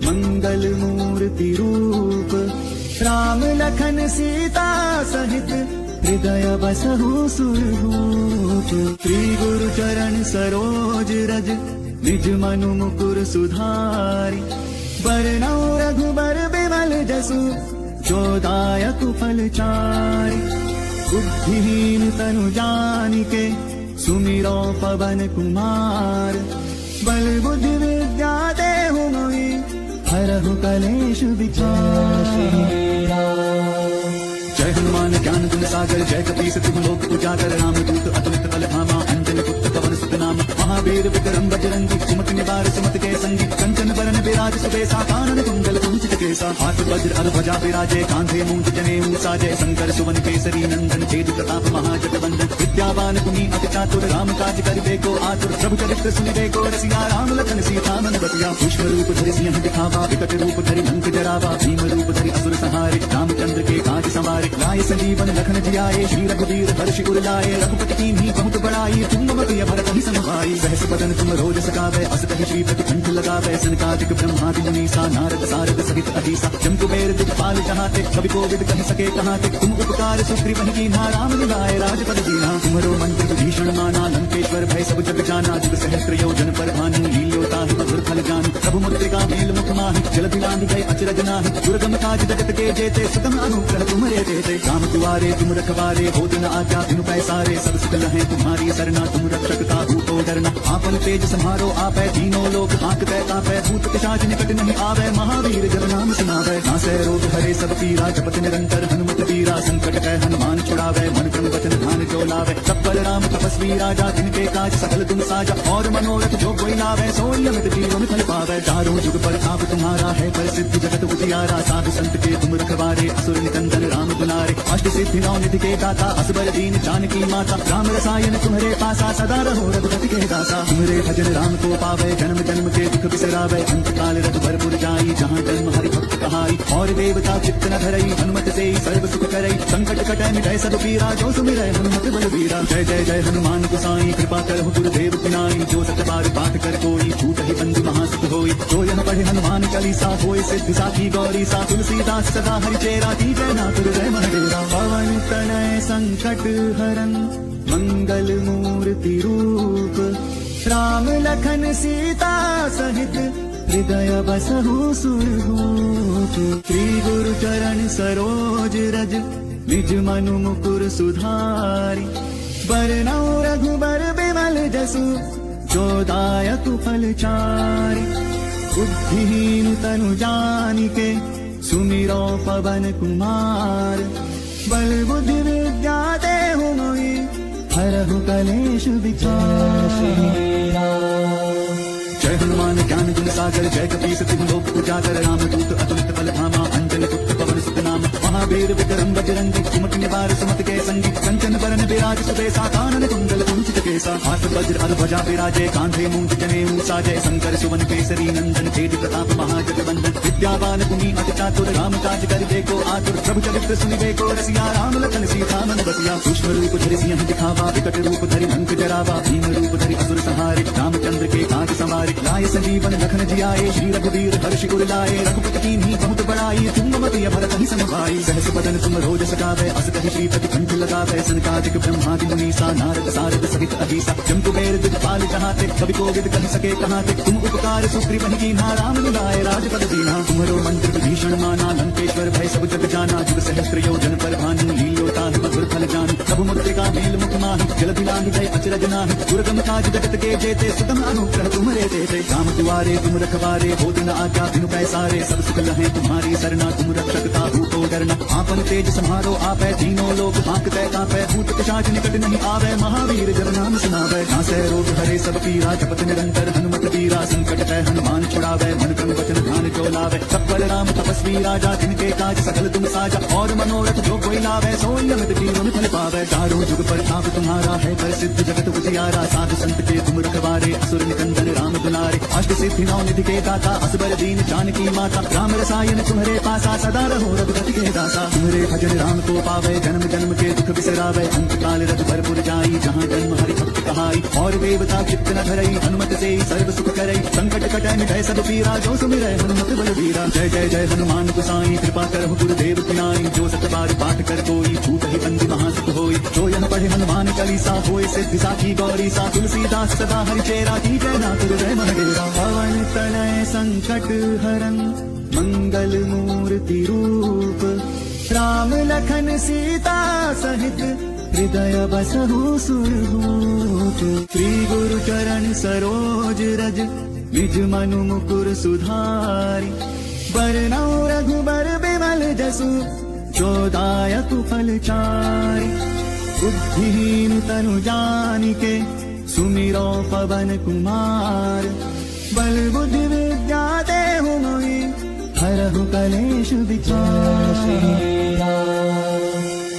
मंगल मूर्ति रूप राम लखन सीता सहित हृदय बसहु सुरभूप श्री गुरु चरण सरोज रज निज मनु मुकुर सुधारि बरनौ रघुबर बिमल जसु जो दायक फल चारि बुद्धिहीन तनु जानिके सुमिरो पवन कुमार बल बुद्धि विद्या देहु मोहि हरहु कलेश विचार जय हनुमान ज्ञान गुण सागर जय कपीस तिहु लोक उजागर राम दूत अतुलित बल धामा अंजन पुत्र पवन सुत नाम महावीर विक्रम बजरंगी सुमति निवार सुमति के संगी कंचन बरन विराज सुबेसा कानन कुंडल कुंचित केसा हाथ वज्र अर ध्वजा विराजे कांधे मूंज जनेऊ साजय शंकर सुवन केसरी नंदन तेज प्रताप महाजगवंदन विद्यावान गुणी अति चातुर राम काज करिबे को आतुर प्रभु चरित्र सुनिबे को रसिया राम लखन सीता मन बतिया पुष्प रूप धरि सिंह दिखावा विकट रूप धरि लंक जरावा भीम रूप धरि असुर संहारे रामचंद्र के काज सवारे लाए संजीवन लखन जियाए श्री रघुवीर हर्षि उर लाए रघुपति कीन्ही बहुत बड़ाई तुम मम प्रिय भरत ही समभाई सहस बदन तुम रोज सगावे अस कहि श्रीपति कंठ लगावे सनकादिक ब्रह्मादि मुनीसा नारद सारद सहित अधीसा जम कुबेर दिखपाल चाहते कवि कोविद कहि सके कहाते तुम उपकार सुग्रीव ही कीन्हा राम मिलाए राजपद दीन्हा तुम्हारो मंत्र विभीषण माना लंकेश्वर भय सब जग जाना जुग सहस्त्र योजन पर भानु लील्योता ही मधुर फल जानु प्रभु मुद्रिका मेल मुख माहि जलधि लांघि गए अचरज नाहि दुर्गम काज जगत के जेते सुगम अनुग्रह तुम्हारे देते राम दुआरे तुम रखवारे होत न आज्ञा बिनु पैसारे सब सुख लहे तुम्हारी सरना तुम रक्षक ताहू को डरना आपन तेज संहारो आपै तीनों लोग हांकते कांपै भूत पिशाच निकट नहीं आवे महावीर जब नाम सुनावे नासै रोग हरे सब पीरा जपत निरंतर हनुमत वीरा संकट कै हनुमान छुड़ावे मन क्रम वचन ध्यान जो लावे सब बल राम तपस्वी राजा जिनके काज सकल तुम साजा और मनोरथ जो कोई लावे सोई अमित जीवन फल पावे चारों जुग पर ताप तुम्हारा है प्रसिद्ध जगत उजियारा साधु संत के तुम रखवारे असुर निकंदन राम दुलारे अष्ट सिद्धि नौ निधि के दाता असबर दीन जानकी माता राम रसायन तुम्हारे पासा सदा रहो रघुपति के दासा तुम्हारे भजन राम को पावे जन्म जन्म के दुख बिसरावे अंत काल रघुबर जाई जहाँ जन्म हरि भक्त कहाई और देवता चित्त न धरई हनुमत से सर्व सुख करई संकट कटै मिटै सब पीरा जो सुमिरै हनुमत बलवीरा जय जय जय हनुमान गोसाई कृपा करहु गुरुदेव की नाई जो सत बार पाठ कर कोई भूत ही बंधु महासुख होई जो यह पढ़े हनुमान चालीसा होय सिद्धि साखी गौरी सा तुलसीदास सदा हरिचेरा की जय नाथ जय महादेवा पवन तनय संकट हरन मंगल मूर्ति रूप राम लखन सीता सहित हृदय बसहु सुरभूप श्री गुरु चरण सरोज रज निज मनु मुकुर सुधारि बरनौ रघुबर बिमल जसु जो दायक फल चारि बुद्धिहीन तनु जानिके सुमिरो पवन कुमार बल बुद्धि विद्या देहु मोहि हरहु कलेश विचार जय हनुमान ज्ञान गुण सागर जय कपीस तिहु लोक उजागर राम दूत अतुलित बल धामा अंजन पुत्र पवन सुत नाम महावीर विक्रम बजरंगी सुमति निवार सुमति के संगी कंचन बरन विराज सुबेसा कानन कुंडल कुंचित केसा हाथ वज्र अर ध्वजा विराजे कांधे मूंज जनेऊ साजय शंकर सुवन केसरी नंदन तेज प्रताप महाजगवंदन विद्यावान गुणी अति चातुर राम काज कर देखो आतुर प्रभु चरित्र सुनिबे को रसिया राम लखन सीता मन बसिया सूक्ष्म रूप धरि सिंह दिखावा विकट रूप धरि लंक जरावा भीम रूप धरि असुर संहारे रामचंद्र के काज संवारे लाय संजीवन लखन जियाए श्री रघुवीर हर्ष उर लाए रघुपति कीन्ही बहुत बड़ाई तुम मति भरत ही समभाई सहस बदन तुम रोज सकावे अस कहि श्रीपति कंठ लगावे सनकादिक ब्रह्मादि मुनीसा नारद सारद सहित अहिसा जम कुबेर दिखपाल जहाते कवि कोविद कहि सके कहाते तुम उपकार सुग्रीव ही कीन्हा राम मिलाए राजपद दीन्हा तुम्हारो मंत्र विभीषण माना लंकेश्वर भय सब जग जाना जुग सहस्त्र योजन पर भानु लील्योता मधुर फल जानु प्रभु मुद्रिका मेल मुख माहि जल दिलांग जय अचरज नाहि दुर्गम काज जगत के जेते सुगम अनुग्रह तुम्हारे देते राम दुआरे तुम रखवारे होत न आज्ञा बिनु पैसारे सब सुख लहे तुम्हारी सरना तुम रक्षक ताहू को डरना आपन तेज संहारो आपै तीनों लोग हाँकते कांपै भूत पिशाच निकट नहीं आवे महावीर जब नाम सुनावे नासै रोग हरे सब पीरा जपत निरंतर हनुमत वीरा संकट है हनुमान छुड़ावे मन क्रम वचन ध्यान जो लावे सफल राम तपस्वी राजा जिनके काज सकल तुम साजा और मनोरथ जो कोई लावे सोई अमित जीवन फल पावे चारों जुग प्रताप तुम्हारा है प्रसिद्ध जगत उजियारा साधु संत के तुम रखवारे असुर निकंदन राम दुलारे अष्ट सिद्धि नौ निधि के दाता असबर दीन जानकी माता राम रसायन तुम्हारे पासा सदा रहो रघुपति के दासा तुम्हारे भजन राम को पावे जन्म जन्म के दुख बिसरावे अंत काल रघुबर जाई जहाँ जन्म हरि भक्त कहाई और देवता चित्त न धरई हनुमत से सर्व सुख करई संकट कटै मिटै सब पीरा जो सुमिरै हनुमत बलवीरा जय जय जय हनुमान गोसाई कृपा करहु गुरुदेव की नाई जो सत बार पाठ कर कोई भूत ही बंदी महासुख होई जो यह पढ़े हनुमान चालीसा होय सिद्धि साखी गौरी सा तुलसीदास सदा हरि चेरा की जय नाथ हृदय महडेरा पवन तनय संकट हरन मंगल मूर्ति रूप राम लखन सीता सहित हृदय बसहु सुरभूप श्री गुरु चरण सरोज रज निज मनु मुकुर सुधारि बरनौ रघुबर बिमल जसु जो दायक फल चारि बुद्धिहीन तनु जानिके सुमिरो पवन कुमार बल बुद्धि विद्या देहु मोहि हरहु कलेश विचार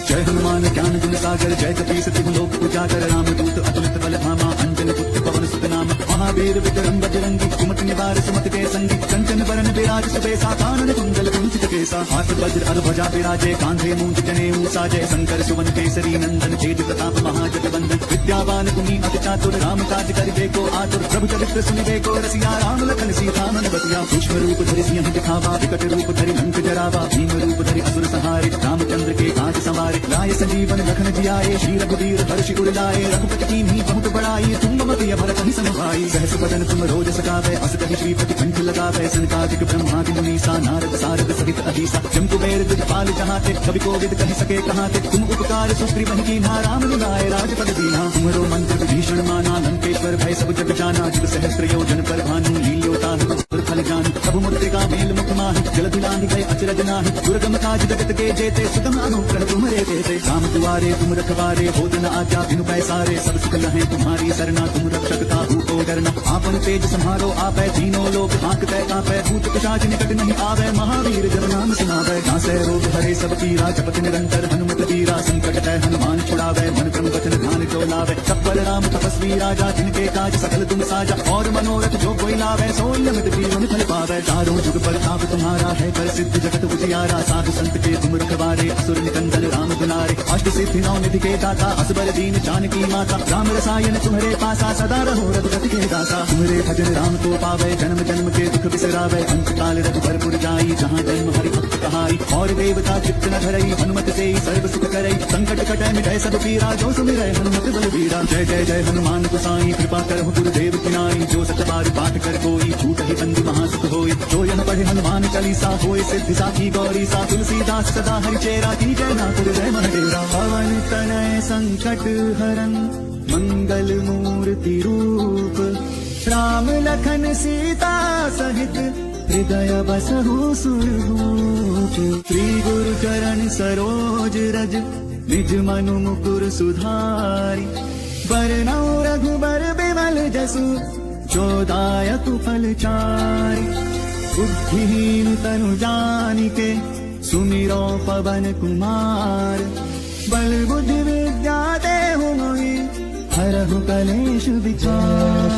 जय हनुमान ज्ञान गुण सागर जय कपीस तिहु लोक उजागर राम दूत अतुलित बल धामा अंजन पुत्र पवन सुत नाम महावीर विक्रम बजरंगी कुमति निवार सुमति के संगी कंचन बरन विराज सुबेसा कानन कुंडल कुंचित केसा हाथ वज्र अर ध्वजा विराजे कांधे मूंज जनेऊ साजय शंकर सुवन केसरी नंदन तेज प्रताप महाजगवंदन विद्यावान गुणी अति चातुर राम काज कर देखो आतुर प्रभु चरित्र सुनिबे को रसिया राम लखन सीता मन बसिया सूक्ष्म रूप धरि सिंह दिखावा विकट रूप धरि लंक जरावा भीम रूप धरि असुर संहारे रामचंद्र के काज संवारे लाय संजीवन लखन जियाए श्री रघुवीर हर्ष उर लाए रघुपति कीन्ही बहुत बड़ाई तुम मति भरत ही समभाई सहस बदन तुम रोज सकावे अस कहि श्रीपति कंठ लगावे सनकादिक ब्रह्मादि मुनीसा नारद सारद सहित अहिसा जम कुबेर दिखपाल जहाते कवि कोविद कहि सके कहाते तुम उपकार सुग्रीव ही कीन्हा राम मिलाए राजपद दीन्हा तुम्हारो मंत्र विभीषण माना लंकेश्वर भय सब जग जाना जुग सहस्त्र योजन पर भानु लील्योता मधुर फल जानु प्रभु मुद्रिका मेल मुख माहि जल दिलांग जय अचरज नाहि दुर्गम काज जगत के जेते सुगम अनुग्रह तुम्हारे देते राम दुआरे तुम रखवारे होत न आज्ञा बिनु पैसारे सब सुख लहे तुम्हारी सरना तुम रक्षक ताहू को डरना आपन तेज संहारो आपै तीनों लोग हाँकते कांपै भूत पिशाच निकट नहीं आवे महावीर जब नाम सुनावे नासै रोग हरे सब पीरा जपत निरंतर हनुमत वीरा संकट है हनुमान छुड़ावे मन क्रम वचन ध्यान जो लावे सफल राम तपस्वी राजा जिनके काज सकल तुम साजा और मनोरथ जो कोई लावे सोई अमित जीवन फल पावे चारों जुग प्रताप तुम्हारा है प्रसिद्ध जगत उजियारा साधु संत के तुम रखवारे असुर निकंदन राम दुलारे अष्ट सिद्धि नौ निधि के दाता असबर दीन जानकी माता राम रसायन तुम्हारे पासा सदा रहो रघुपति के दासा तुम्हारे भजन राम को पावे जन्म जन्म के दुख बिसरावे अंत काल रघुबर जाई जहाँ जन्म हरि भक्त कहाई और देवता चित्त न धरई हनुमत से सर्व सुख करई संकट कटै मिटै सब पीरा जो सुमिरै हनुमत बलवीरा जय जय जय हनुमान गोसाई कृपा करहु गुरुदेव की नाई जो सत बार पाठ कर कोई छूट ही बंदी महासुख होई जो यह पढ़े हनुमान चालीसा होय सिद्धि साखी गौरी सा तुलसीदास सदा हरि चेरा की जय नाथ हृदय महडेरा पवन तनय संकट हरन मंगल मूर्ति रूप राम लखन सीता सहित हृदय बसहु सुरभूप श्री गुरु चरण सरोज रज निज मनु मुकुर सुधारि बरनौ रघुबर बिमल जसु जो दायक फल चारि बुद्धिहीन तनु जानिके सुमिरो पवन कुमार बल बुद्धि विद्या देहु मोहि हरहु हरहु कलेश विचार।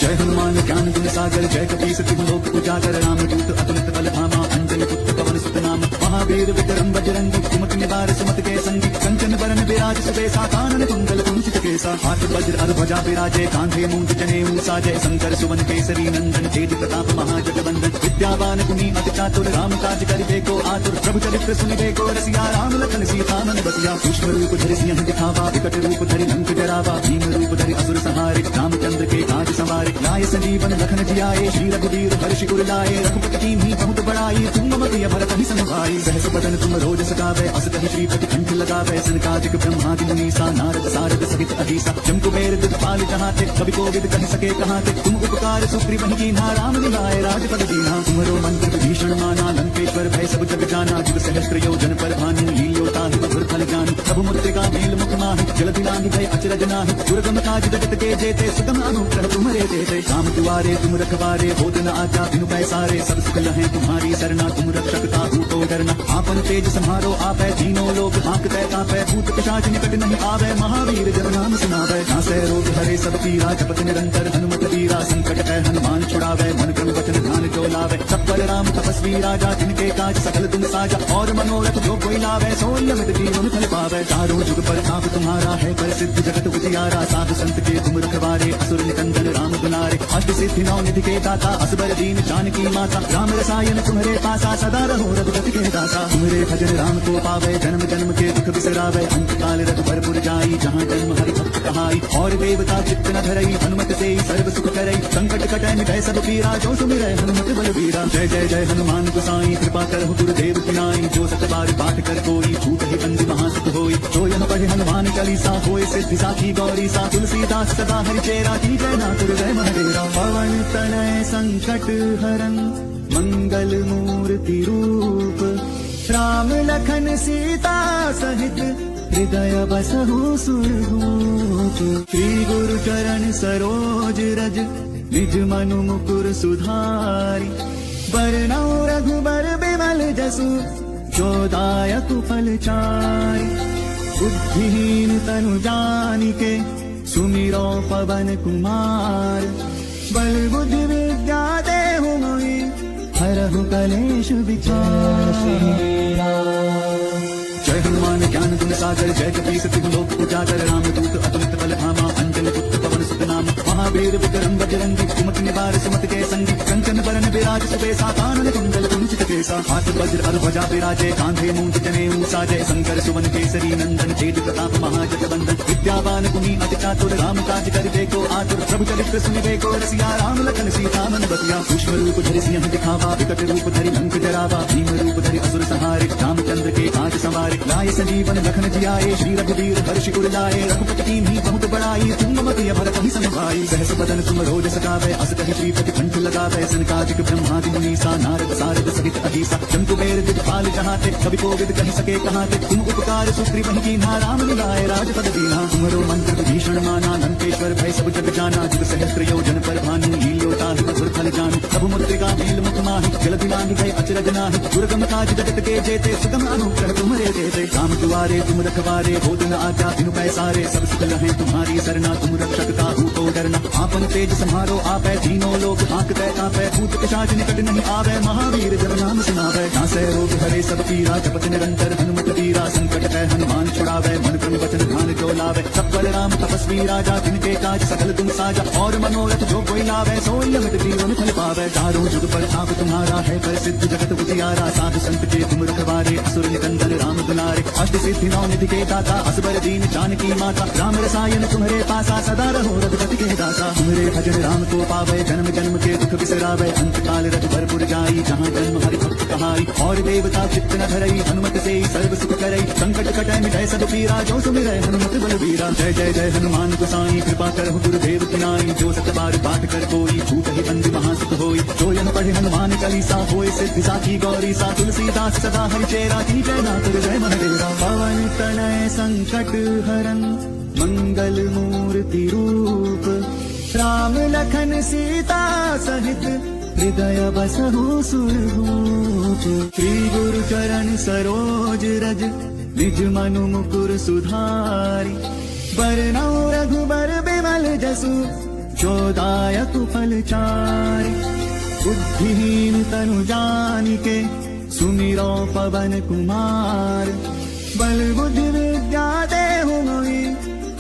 जय हनुमान ज्ञान गुण सागर जय कपीस तिहु लोक उजागर रामदूत अतुलित बल धामा अंजनी पुत्र पवन सुत नाम महावीर विक्रम बजरंगी कुमति निवार सुमति के संगी कंचन बरन विराज सुबेसा कानन कुंडल कुंचित केसा हाथ वज्र अर ध्वजा विराजे कांधे मूंज जनेऊ साजय शंकर सुवन केसरी नंदन तेज प्रताप महाजगवंदन विद्यावान गुणी अति चातुर राम काज करिबे को आतुर प्रभु चरित्र सुनिबे को रसिया राम लखन सीता मन बसिया सूक्ष्म रूप धरि सिंह दिखावा विकट रूप धरि लंक जरावा भीम रूप धरि असुर संहारे रामचंद्र के काज सवारे लाए संजीवन लखन जियाए श्री रघुवीर हर्षि उर लाए रघुपति कीन्ही बहुत बड़ाई तुम मम प्रिय भरत ही समुभाई सहस बदन तुम रोज सगावे अस कहि श्रीपति कंठ लगावे सनकादिक ब्रह्मादि मुनीसा नारद सारद सहित अहिसा जम कुबेर दिखपाल जहाते कवि कोविद कहि सके कहाते तुम उपकार सुग्रीव ही कीन्हा राम मिलाए राजपद दीन्हा तुम्हारो मंत्र विभीषण माना लंकेश्वर भय सब जग जाना जुग सहस्त्र योजन पर भानु लील्योता हि मधुर फल जानु प्रभु मुद्रिका मेल मुख माहि जलधि लांघि भय अचरज नाहि दुर्गम काज जगत के जेते सुगम अनुग्रह तुम्हारे देते राम दुआरे तुम रखवारे होत न आज्ञा बिनु पैसारे सब सुख लहे तुम्हारी सरना तुम रक्षक ताहू को डरना आपन तेज सम्हारो आपै तीनों लोग हाँकते कापै भूत पिशाच निकट नहीं आवे महावीर जब नाम सुनावे नासै रोग हरे सब पीरा जपत निरंतर हनुमत वीरा संकट है हनुमान छुड़ावे मन क्रम वचन ध्यान जो लावे सब पर राम तपस्वी राजा जिनके काज सकल तुम साजा और मनोरथ जो कोई लावे सोई अमित जीवन फल पावे चारों जुग पर ताप तुम्हारा है प्रसिद्ध जगत उजियारा साधु संत के तुम रखवारे असुर निकंदन राम दुलारे अष्ट सिद्धि नौ निधि के दाता असबर दीन जानकी माता राम रसायन तुम्हारे पासा सदा रहो रघुपति के दासा तुम्हारे भजन राम को पावे जन्म जन्म के दुख बिसरावे अंत काल रघुबर जाई जहाँ जन्म हरि भक्त कहाई और देवता चित्त न धरई हनुमत से सर्व सुख करई संकट कटै मिटै सब पीरा जो सुमिरै हनुमत बलवीरा जय जय जय हनुमान गोसाई कृपा करहु गुरुदेव की नाई जो सत बार पाठ कर कोई छूट ही बंदी महासुख होई जो यह पढ़े हनुमान चालीसा होय सिद्धि साखी गौरी सा तुलसीदास सदा हरि चेरा की जय नाथ जय महादेवा पवन तनय संकट हरन मंगल मूर्ति रूप राम लखन सीता सहित हृदय बसहु सुरभूप श्री गुरु चरण सरोज रज निज मनु मुकुर सुधारी बरनौ रघुबर बिमल जसु जो दायक फल चारि बुद्धिहीन तनु जानिके सुमिरो पवन कुमार बल बुद्धि विद्या देहु मोहि हरहु कलेश विचार। जय हनुमान ज्ञान गुण सागर जय कपीस तिहु लोक उजागर रामदूत अतुलित बल धामा अंजनी पुत्र पवन सुत नाम महावीर विक्रम बजरंगी कुमति निवार सुमति के संगी कंचन बरन विराज सुबेसा कानन कुंडल कुंचित केसा हाथ वज्र अर ध्वजा विराजे कांधे मूंज जनेऊ साजय शंकर सुवन केसरी नंदन तेज प्रताप महाजगवंदन विद्यावान गुणी अति चातुर राम काज करिबे को आतुर प्रभु चरित्र सुनिबे को रसिया राम लखन सीता मन बसिया सूक्ष्म रूप धरि सिंह दिखावा विकट रूप धरि लंक जरावा भीम रूप धरि असुर संहारे रामचंद्र के काज सवारे लाए संजीवन लखन जियाए श्री रघुवीर हर्षि उर लाए रघुपति कीन्ही बहुत बड़ाई तुम मम प्रिय भरत ही समुभाई सहस बदन तुम रोज सगावे अस कहि श्रीपति कंठ लगावे सनकादिक ब्रह्मादि मुनीसा नारद सारद सहित अहिसा जम कुबेर दिखपाल जहाते कवि कोविद कहि सके कहाते तुम उपकार सुग्रीव ही कीन्हा राम मिलाए राजपद दीन्हा तुम्हारो मंत्र विभीषण माना लंकेश्वर भय सब जग जाना जुग सहस्त्र योजन पर भानु लील्योता हि मधुर फल जानु प्रभु मुद्रिका मेल मुख माहि जलधि लांघि भय अचरज नाहि दुर्गम काज जगत के जेते सुगम अनुग्रह तुम्हारे देते राम दुआरे तुम रखवारे होत न आज्ञा बिनु पैसारे सब सुख लहे तुम्हारी सरना तुम रक्षक ताहू को डरना आपन तेज सम्हारो आपै तीनों लोग हाँकते कापै भूत पिशाच निकट नहीं आवे महावीर जब नाम सुनावे नासै रोग हरे सब पीरा जपत निरंतर हनुमत वीरा संकट है हनुमान छुड़ावे मन क्रम वचन ध्यान जो लावे सब पर राम तपस्वी राजा जिनके काज सकल तुम साजा और मनोरथ जो कोई लावे सोई अमित जीवन फल पावे चारों जुग पर ताप तुम्हारा है प्रसिद्ध जगत उजियारा साधु संत के तुम रखवारे असुर निकंदन राम दुलारे अष्ट सिद्धि नौ निधि के दाता असबर दीन जानकी माता राम रसायन तुम्हारे पासा सदा रहो रघुपति के दासा तुम्हारे भजन राम को पावे जन्म जन्म के दुख बिसरावे अंत काल रघुबर जाई जहाँ जन्म हरि भक्त कहाई और देवता चित्त न धरई हनुमत से सर्व सुख करई संकट कटै मिटै सब पीरा जो सुमिरै हनुमत बलवीरा जय जय जय हनुमान गोसाई कृपा करहु गुरुदेव की नाई जो सत बार पाठ कर कोई छूट ही बंदी महासुख होई जो यह पढ़े हनुमान चालीसा होय सिद्धि साखी गौरी सा तुलसीदास सदा हरि चेरा की जय नाथ जय महादेवा पवन तनय संकट हरन मंगल मूर्ति रूप राम लखन सीता सहित हृदय बसहु सुरभूप श्री गुरु चरण सरोज रज निज मनु मुकुर सुधारी बरनौ रघुबर बिमल जसु जो दायक फल चारि। बुद्धिहीन तनु जानिके सुमिरो पवन कुमार। बल बुद्धि विद्या देहु मोहि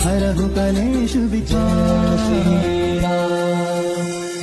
हरहु कलेश विचार।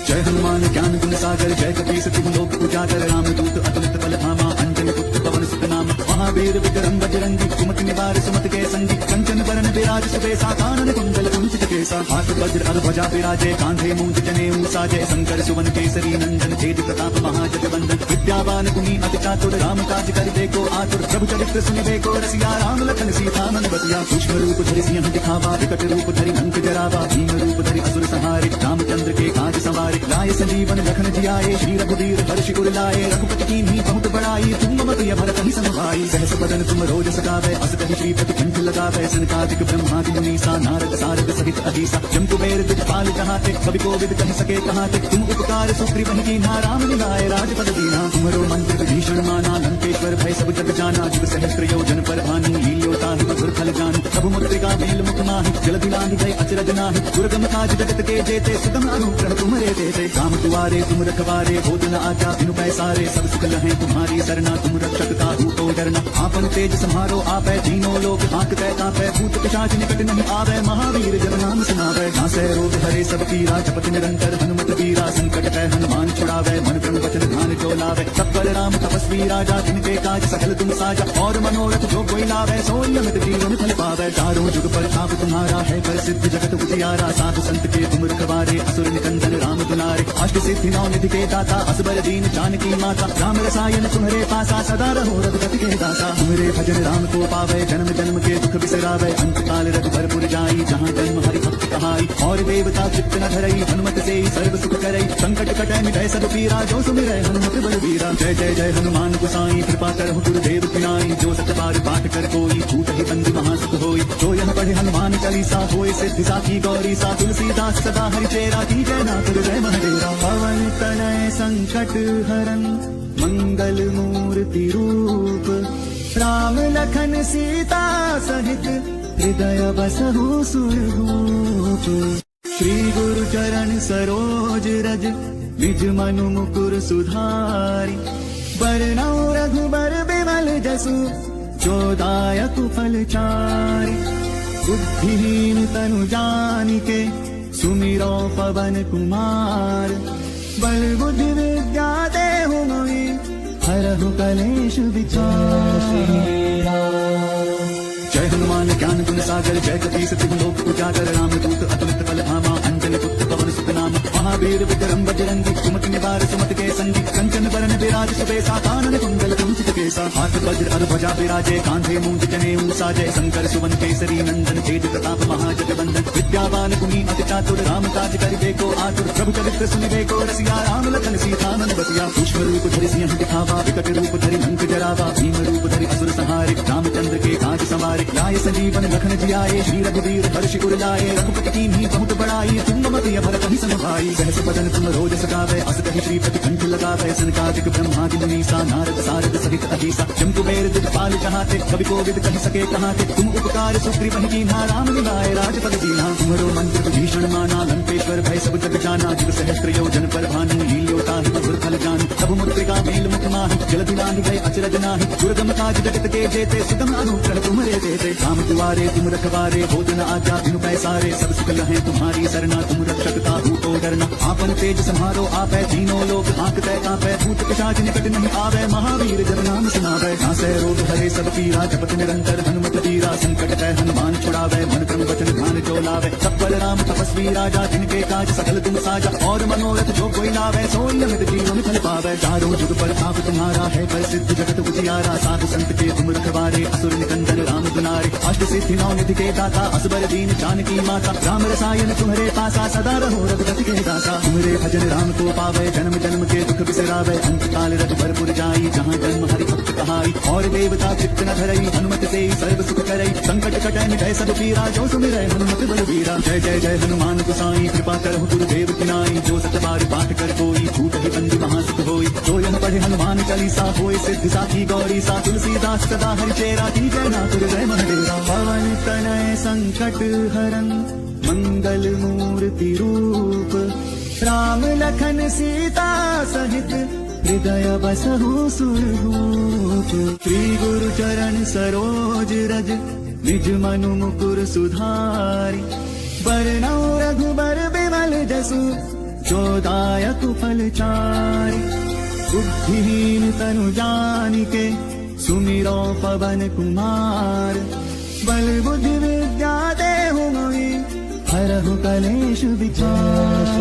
जय हनुमान ज्ञान गुण सागर जय कपीस तिहु लोक उजागर। रामदूत अतुलित बल धामा अंजनी पुत्र पवन सुत नामा। महावीर विक्रम बजरंगी कुमति निवार सुमति के संगी। कंचन बरन विराज सुबेसा कानन कुंडल कुंचित केसा। हाथ वज्र अर ध्वजा विराजे कांधे मूंज जनेऊ साजे। शंकर सुवन केसरी नंदन तेज प्रताप महाजगवंदन। विद्यावान गुणी अति चातुर राम काज करिबे को आतुर। प्रभु चरित्र सुनिबे को रसिया राम लखन सीता मन बसिया। सूक्ष्म रूप धरि सिंह दिखावा विकट रूप धरि लंक जरावा। भीम रूप धरि असुर संहारे रामचंद्र के काज सवारे। लाए संजीवन लखन जियाए श्री रघुवीर हर्षि उर लाए। रघुपति कीन्ही बहुत बड़ाई तुम मम प्रिय भरत ही समभाई। सहस बदन तुम रोज सगावे अस कहि श्रीपति कंठ लगावे। सनकादिक ब्रह्मादि मुनीसा नारद सारद सहित अधीसा। जम कुबेर दिखपाल चाहते कवि कोविद कहि सके कहाते। तुम उपकार सुग्रीव कीन्हा राम मिलाए राजपद दीन्हा। तुम्हरो मंत्र विभीषण माना लंकेश्वर भय सब जग जाना। जुग सहस्त्र योजन पर भानु लील्यो ताहि मधुर फल जानु। प्रभु मुद्रिका मेल मुख माहि जलधि लांघि गए अचरज नाहि। दुर्गम काज जगत के जेते सुगम अनुग्रह तुम्हरे देते। काम दुआरे तुम रखवारे भोजन आज्ञा बिनु पैसारे। सब सुख लहे तुम्हारी सरना तुम रक्षक काहू को डरना। आपन तेज सम्हारो आपै तीनों लोक हांकते कांपै। भूत पिशाच निकट नहीं आवे महावीर जब नाम सुनावे। नासै रोग हरे सब पीरा जपत निरंतर हनुमत वीरा। संकट कै हनुमान छुड़ावे मन क्रम वचन ध्यान जो लावे। सब पर राम तपस्वी राजा जिनके काज सकल तुम साजा। और मनोरथ जो कोई लावे सोई अमित जीवन फल पावे। चारों जुग पर ताप तुम्हारा है प्रसिद्ध जगत उजियारा। साधु संत के तुम रखवारे असुर निकंदन राम दुलारे। अष्ट सिद्धि नौ निधि के दाता असबर दीन जानकी माता। राम रसायन तुम्हारे पासा सदा रहो रघुपति के दासा। तुम्हारे भजन राम को पावे जन्म जन्म के दुख बिसरावे। अंत काल रघुबरपुर जाई जहाँ जन्म हरि भक्त कहाई। और देवता चित्त न धरई हनुमत से सर्व सुख करई। संकट कटै मिटै सब पीरा जो सुमिरै हनुमत बलवीरा। जय जय जय हनुमान गोसाई कृपा करहु गुरुदेव की नाई। जो सत बार पाठ कर कोई छूट ही बंदी महासुख होई। जो यह पढ़े हनुमान चालीसा होय सिद्धि साखी गौरी सा। तुलसीदास सदा हरिचेरा की जय नाथ जय महादेवा। पवन तनय संकट हरन मंगल मूर्ति रूप। राम लखन सीता सहित हृदय बसहु सुरभूप। श्री गुरु चरण सरोज रज निज मनु मुकुर सुधारि। बरनौ रघुबर बिमल जसु जो दायक फल चारि। बुद्धिहीन तनु जानिके सुमिरो पवन कुमार। बल बुद्धि विद्या देहु मोहि हरहु कलेश विचार। जय हनुमान ज्ञान गुण सागर जय कपीस तिहु लोक उजागर। रामदूत अतुलित बल धामा अंजनी पुत्र पवन सुत नामा। महावीर विक्रम बजरंगी कुमति निवार सुमति के संगी। कंचन बरन विराज सुबेसा कानन कुंडल कुंचित केसा। हाथ वज्र अर ध्वजा विराजे कांधे मूंज जनेऊ साजे। शंकर सुवन केसरी नंदन तेज प्रताप महाजगवंदन। विद्यावान गुणी अति चातुर राम काज करिबे को आतुर। प्रभु चरित्र सुनिबे को रसिया राम लखन सीता मन बसिया। सूक्ष्म रूप धरि सिंह दिखावा विकट रूप धरि लंक जरावा। भीम रूप धरि असुर संहारे रामचंद्र के काज सवारे। लाए संजीवन लखन जियाए श्री रघुवीर हर्षि उर लाए। रघुपति कीन्ही बहुत बड़ाई तुम मम प्रिय भरत ही समभाई। सहस बदन तुम रोज सगावे अस कहि श्रीपति कंठ लगावे। सनकादिक ब्रह्मादि मुनीसा नारद सारद सहित अधीसा। जम कुबेर दिखपाल चाहते कवि कोविद कहि सके कहाते। तुम उपकार सुग्रीव कीन्हा राम मिलाए राजपद दीन्हा। तुम्हरो मंत्र विभीषण माना लंकेश्वर भय सब जग जाना। जुग सहस्त्र योजन पर भानु लील्यो ताहि मधुर फल जानु। प्रभु मुद्रिका मेल मुख माहि जलधि लांघि गए अचरज नाहि। दुर्गम काज जगत के जेते सुगम अनुग्रह तुम्हारे देते। काम दुआरे तुम रखवारे भोजन आज्ञा बिनु पैसारे। सब सुख लहे तुम्हारी सरना तुम रक्षक काहू को डरना। आपन तेज सम्हारो आपै तीनों लोक हांकते कांपै। भूत पिशाच निकट नहीं आवे महावीर जब नाम सुनावे। नासै रोग हरे सब पीरा जपत निरंतर हनुमत वीरा। संकट कै हनुमान छुड़ावे मन क्रम वचन ध्यान जो लावे। सब पर राम तपस्वी राजा जिनके काज सकल तुम साजा। और मनोरथ जो कोई लावे सोई अमित जीवन फल पावे। चारों जुग पर ताप तुम्हारा है प्रसिद्ध जगत उजियारा। साधु संत के तुम रखवारे असुर निकंदन राम दुलारे। अष्ट सिद्धि नौ निधि के दाता असबर दीन जानकी माता। राम रसायन तुम्हारे पासा सदा रहो रघुपति के दासा। तुम्हारे भजन राम को पावे जन्म जन्म के दुख बिसरावे। अंत काल रघुबरपुर जाई जहाँ जन्म हरि भक्त कहाई। और देवता चित्त न धरई हनुमत से सर्व सुख करई। संकट कटै मिटै सब पीरा जो सुमिरै हनुमत बलवीरा। जय जय जय हनुमान गोसाई कृपा करहु गुरुदेव की नाई। जो सत बार पाठ कर कोई छूट ही बंदी महासुख होई। जो यह पढ़े हनुमान चालीसा होय सिद्धि साखी गौरी सा। तुलसीदास सदा हरिचेरा की जय नाथ जय महादेवा। पवन तनय संकट हरन मंगल मूर्ति रूप, राम लखन सीता सहित हृदय बसहु सुरभूप। श्री गुरु चरण सरोज रज निज मनु मुकुर सुधारि, बरनौ रघुबर बिमल जसु जो दायक फल चारि। बुद्धिहीन तनु जानिके सुमिरो पवन कुमार, बल बुद्धि विद्या देहु मोहि हरहु कलेश विचार।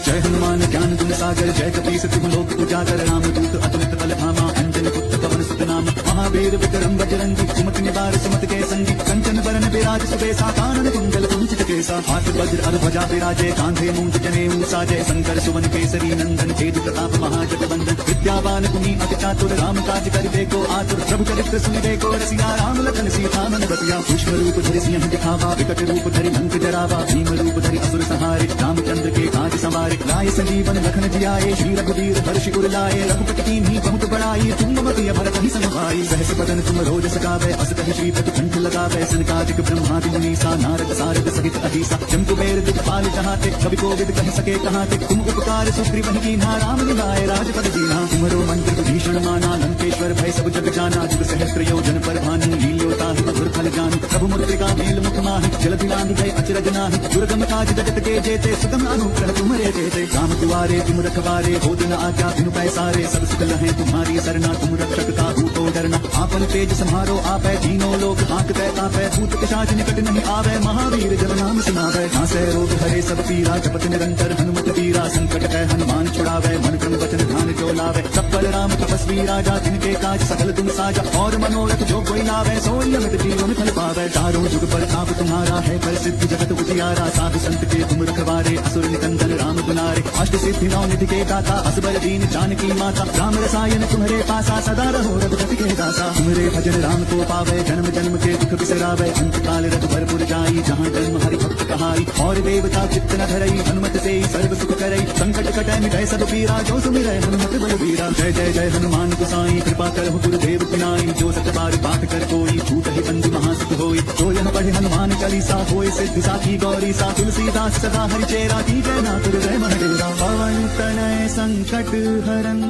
जय हनुमान ज्ञान गुण सागर, जय कपीस तिहु लोक उजागर। राम दूत अतुलित बल धामा, अंजनी पुत्र पवन सुत नाम। महावीर विक्रम बजरंगी, कुमति निवार सुमति के संगी। कंचन बरन विराज सुबेसा, कानन कुंडल कुंचित केसा। हाथ वज्र अर ध्वजा विराजे, कांधे मूंज जनेऊ साजे। शंकर सुवन केसरी नंदन, तेज प्रताप महाजगवंदन। विद्यावान गुणी अति चातुर, राम काज करिबे को आतुर। प्रभु चरित्र सुनिबे को रसिया, राम लखन सीता मन बसिया। पुष्प रूप धरि सिंह दिखावा, विकट रूप धरि लंक जरावा। भीम रूप धरि असुर संहारे, रामचंद्र के काज संवारे। लाए संजीवन लखन जियाए, श्री रघुवीर हर्षि उर लाए। रघुपति कीन्ही बहुत बड़ाई, तुम मति भरत ही समभाई। सहस बदन तुम रोज सकावे, अस कहि श्रीपति कंठ लगावे। सनकादिक ब्रह्मादि मुनीसा, नारद सारद सहित अधीसा। जम कुबेर दिखपाल चाहते, कवि कोविद कहि सके कहाते। तुम उपकार सुग्रीव कीन्हा, राम निभाए राजपद दीन्हा। तुमरो मंत्र विभीषण माना, लंकेश्वर भय सब जग जाना। जुग सहस्त्र योजन पर भानु, लील्यो ताहि मधुर फल जानु। प्रभु मुद्रिका मेल मुख माहि, जलधि लांघि गए अचरज नाहि। दुर्गम काज जगत के जेते, सुगम अनुग्रह तुम्हरे तेते। राम दुआरे तुम रखवारे, होत न आज्ञा बिनु पैसारे। सब सुख लहै तुम्हारी सरना, तुम रक्षक काहू को डरना। आपन तेज सम्हारो आपै, तीनों लोक हांकते कांपै। भूत पिशाच निकट नहीं आवे, महावीर जब नाम सुनावै। नासै रोग हरे सब पीरा, जपत निरंतर हनुमत पीरा। संकट है हनुमान छुड़ावे, मन क्रम वचन ध्यान जो लावे। सब पर राम तपस्वी राजा, जिनके काज सकल तुम साजा। और मनोरथ जो कोई लावे, सोई अमित जीवन फल पावे। चारों जुग पर ताप तुम्हारा है, प्रसिद्ध जगत उजियारा। साधु संत के तुम रखवारे, असुर निकंदन राम दुलारे। अष्ट सिद्धि नौ निधि के दाता, असबर दीन जानकी माता। राम रसायन तुम्हारे पासा, सदा रहो रघुपति के दासा। तुम्हारे भजन राम को पावे, जन्म जन्म के दुख बिसरावे। अंत काल रघुबरपुर जाई, जहाँ जन्म हरि भक्त कहाई। और देवता चित्त न धरई, हनुमत से सर्व सुख करई। संकट कटै मिटै सब पीरा, जो सुमिरै हनुमत बलबीरा। जय जय जय हनुमान गोसाई, कृपा करहु गुरुदेव पिनाई। जो सत बार पाठ कर कोई, छूट ही बंदी महासुख होई। जो यह पढ़े हनुमान चालीसा, होय सिद्धि साखी गौरी सा। तुलसीदास सदा हरिचेरा, की जय नाथ हृदय महडेरा। पवन तनय संकट हरन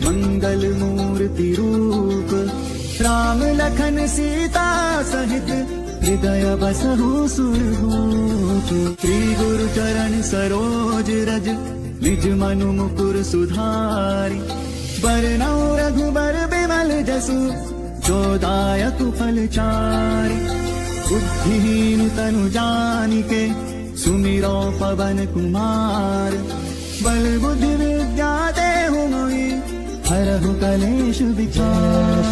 मंगल मूर्ति रूप, राम लखन सीता सहित हृदय बसहु सुरभूप। श्री गुरु चरण सरोज रज निज मनु मुकुर सुधारि। बरनौ रघुबर बिमल जसु, जो दायक फल चारि। बुद्धिहीन तनु जानिके, सुमिरो पवन कुमार। बल बुद्धि विद्या देहु मोहि हरहु कलेश विचार।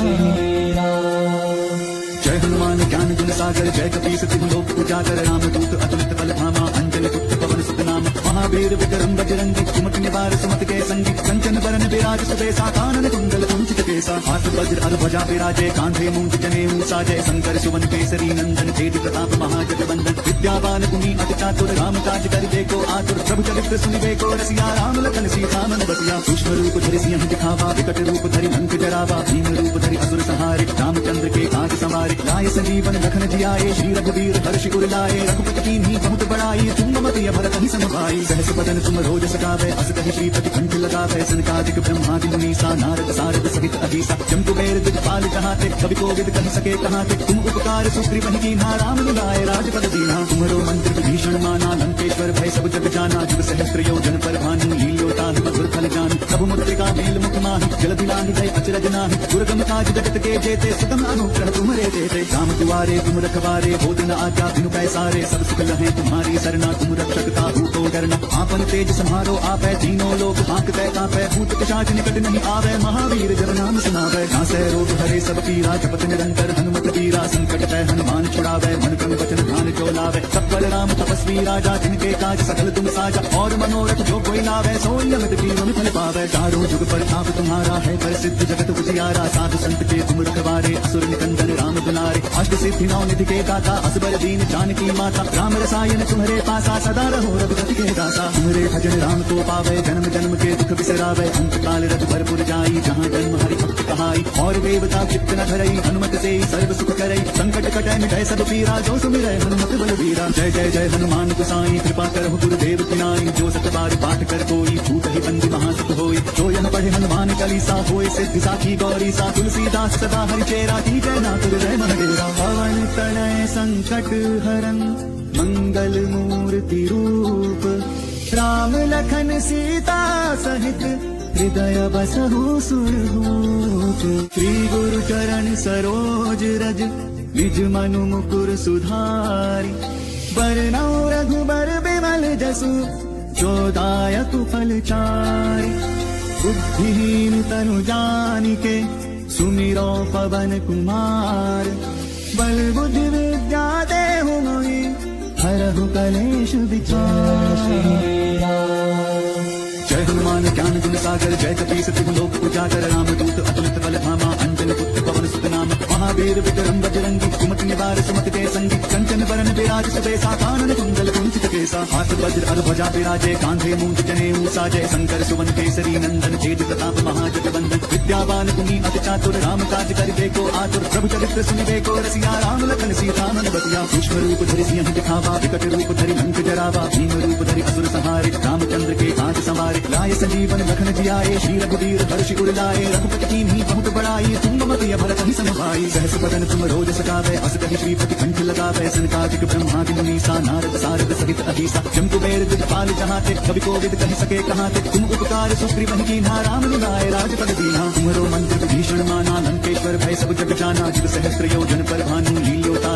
जय हनुमान ज्ञान गुण सागर, जय कपीस तिहु लोक उजागर। राम दूत अतुलित बल धामा, अंजनी पुत्र पवन सुत नाम। महावीर विक्रम बजरंगी, कुमति निवार सुमति के संगी। कंचन बरन विराज सुबेसा, कानन कुंडल कुंचित केसा। हाथ वज्र अर ध्वजा विराजे, कांधे मूंज जनेऊ साजे। शंकर सुवन केसरी नंदन, तेज प्रताप महाजगवंदन। विद्यावान गुणी अति चातुर, राम काज करिबे को आतुर। प्रभु चरित्र सुनिबे को रसिया, राम लखन सीता मन बसिया। पुष्प रूप धरि सिंह दिखावा, विकट रूप धरि लंक जरावा। भीम रूप धरि असुर संहारे, रामचंद्र के काज संवारे। लाए संजीवन लखन जियाए, श्री रघुवीर हर्षि उर लाए। रघुपति कीन्ही बहुत बड़ाई, तुम मति भरत ही समभाई। सहस बदन तुम रोज सकावे, अस कहि श्रीपति कंठ लगावे। सनकादिक ब्रह्मादि मुनीसा, नारद सारद सहित अधीसा। जम कुबेर दिखपाल चाहते, कवि कोविद कहि सके कहाते। तुम उपकार सुग्रीव कीन्हा, राम निभाए राजपद दीन्हा। तुमरो मंत्र विभीषण माना, लंकेश्वर भय सब जग जाना। जुग सहस्त्र योजन पर भानु, लील्यो ताहि मधुर फल जानु। प्रभु मुद्रिका मेल मुख माहि, जलधि लांघि गए अचरज नाहि। दुर्गम काज जगत के जेते, सुगम अनुग्रह तुम्हारे तेते। राम दुआरे तुम रखवारे, होत न आज्ञा बिनु पैसारे। सब सुख लहै तुम्हारी सरना, तुम रक्षक काहू को डरना। आपन तेज सम्हारो आपै, तीनों लोक हांकते कांपै। भूत पिशाच निकट नहीं आवे, महावीर जब नाम सुनावै। नासै रोग हरे सब पीरा, जपत निरंतर हनुमत पीरा। संकट है हनुमान छुड़ावे, मन क्रम वचन ध्यान जो लावे। सब पर राम तपस्वी राजा, जिनके काज सकल तुम साजा। और मनोरथ जो कोई लावे, सोई अमित जीवन फल पावे। चारों जुग पर ताप तुम्हारा है, प्रसिद्ध जगत उजियारा। साधु संत के तुम रखवारे, असुर निकंदन राम दुलारे। दुलारे अष्ट सिद्धि नौ निधि के दाता असबर दीन जानकी माता राम रसायन तुम्हारे पासा सदा रहो रघुपति के दासा तुम्हारे भजन राम को पावे जन्म जन्म के दुख बिसरावे अंत काल रघुबरपुर जाई जहाँ जन्म हरि भक्त कहाई और देवता चित्त न धरई हनुमत से सर्व सुख करई संकट कटै मिटै सब पीरा जो सुमिरै हनुमत बलबीरा जय जय जय हनुमान गोसाई कृपा करहु गुरुदेव की नाई जो सत बार पाठ कर कोई छूट ही बंदी महासुख होई जो यह पढ़े हनुमान चालीसा होय सिद्धि साखी गौरी सा तुलसीदास सदा हरि चेरा की जय नाथ जय महादेवा पवन तनय संकट हरन मंगल मूर्ति रूप राम लखन सीता सहित हृदय बसहु सुरभूप श्री गुरु चरण सरोज रज निज मनु मुकुर सुधारि बरनौ रघुबर बिमल जसु जो दायक फल चारि बुद्धिहीन तनु जानिके सुमिरो पवन कुमार बल बुद्धि विद्या देहु मोहि हरहु कलेश विचार जय हनुमान ज्ञान गुण सागर जय कपीस तिहु लोक उजागर राम दूत अतुलित बल धामा अंजन पुत्र पवन सुत नाम महावीर विक्रम बजरंगी कुमति निवार सुमति के संगी कंचन बरन विराज सुबेसा कानन कुंडल कुंचित केसा हाथ वज्र अर ध्वजा विराजे कांधे मूंज जनेऊ साजय शंकर सुवन केसरी नंदन तेज प्रताप महाजगवंदन विद्यावान गुणी अति चातुर राम काज करिबे को आतुर प्रभु चरित्र सुनिबे को रसिया राम लखन सीता मन बतिया सूक्ष्म रूप धरि सिंह दिखावा विकट रूप धरि लंक जरावा भीम रूप धरि असुर संहारे रामचंद्र के काज संवारे लाए संजीवन लखन जियाए श्री रघुवीर हर्षि उर लाए रघुपति कीन्ही बहुत बड़ाई तुम मत भरत ही समभाई सहस बदन तुम रोज सकावे अस कहि श्रीपति कंठ लगावे सनकादिक ब्रह्मादि मुनीसा नारद सारद सहित अधीसा जम कुबेर दिखपाल जहाते कवि कोविद कहि सके कहाते तुम उपकार सुग्रीव ही कीन्हा राम निभाए राजपद दीन्हा तुम्हारो मंत्र विभीषण माना लंकेश्वर भय सब जग जाना जित सहस्त्र योजन पर भानु लील्योता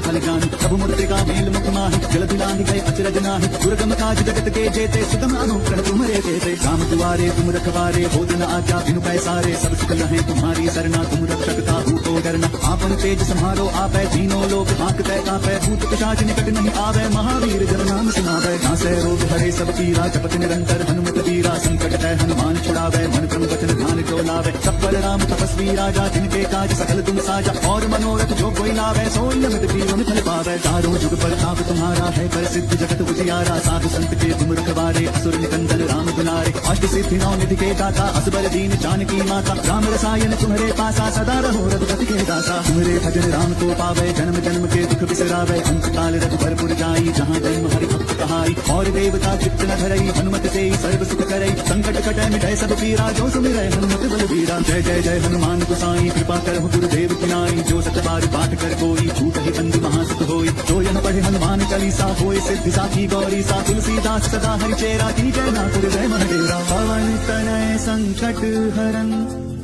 फल जान प्रभु मुद्रिका मेल मुख माहि जल दिलाहि गए अचरज नाहि दुर्गम काज जगत के जेते सुगम अनुग्रह तुम्हारे देते राम दुआरे तुम रखवारे होत न आज्ञा बिनु पैसारे सब सुख लहे तुम्हारी सरना तुम रक्षक ताहू को डरना आपन तेज संहारो आपै तीनों लोग हाँकते कापै भूत पिशाच निकट नहीं आवे महावीर जब नाम सुनावे नासै रोग हरे सब पीरा जपत निरंतर हनुमत वीरा संकट है हनुमान छुड़ावे मन क्रम वचन ध्यान जो लावे सब पर राम तपस्वी राजा जिनके काज सकल तुम साजा और मनोरथ जो कोई लावे सोई अमित जीवन फल पावे चारों जुग पर ताप तुम्हारा है प्रसिद्ध जगत उजियारा साधु संत के तुम रखवारे असुर निकंदन राम दुलारे अष्ट सिद्धि नौ निधि के दाता असबर दीन जानकी माता राम रसायन तुम्हारे पासा सदा रहो रघुपति के दासा तुम्हारे भजन राम को पावे जन्म जन्म के दुख बिसरावे अंत काल रघुबरपुर जाई जहाँ जन्म हरि भक्त कहाई और देवता चित्त न धरई हनुमत से सर्व सुख करई संकट कटै मिटै सब पीरा जो सुमिरै हनुमत बलबीरा जय जय जय हनुमान गोसाई कृपा करहु गुरुदेव की नाई जो सत बार पाठ कर कोई छूट ही बंदी महासुख होई जो यह पढ़े हनुमान चालीसा होय सिद्धि साखी गौरी सा तुलसीदास सदा हरि चेरा की जय नाथ जय महादेवा पवन तनय संकट हरन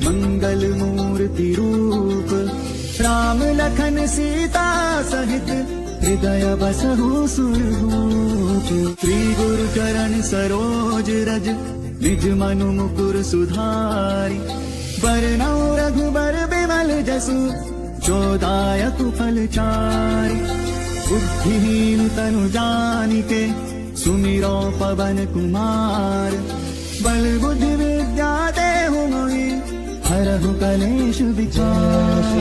मंगल मूर्ति रूप राम लखन सीता सहित हृदय बसहु सुरभूप श्री गुरु चरण सरोज रज निज मनु मुकुर सुधारि बरनौ रघुबर बिमल जसु जो दायक फल चारि बुद्धिहीन तनु जानिके सुमिरो पवन कुमार बल बुद्धि विद्या देहु मोहि हरहु कलेश विचार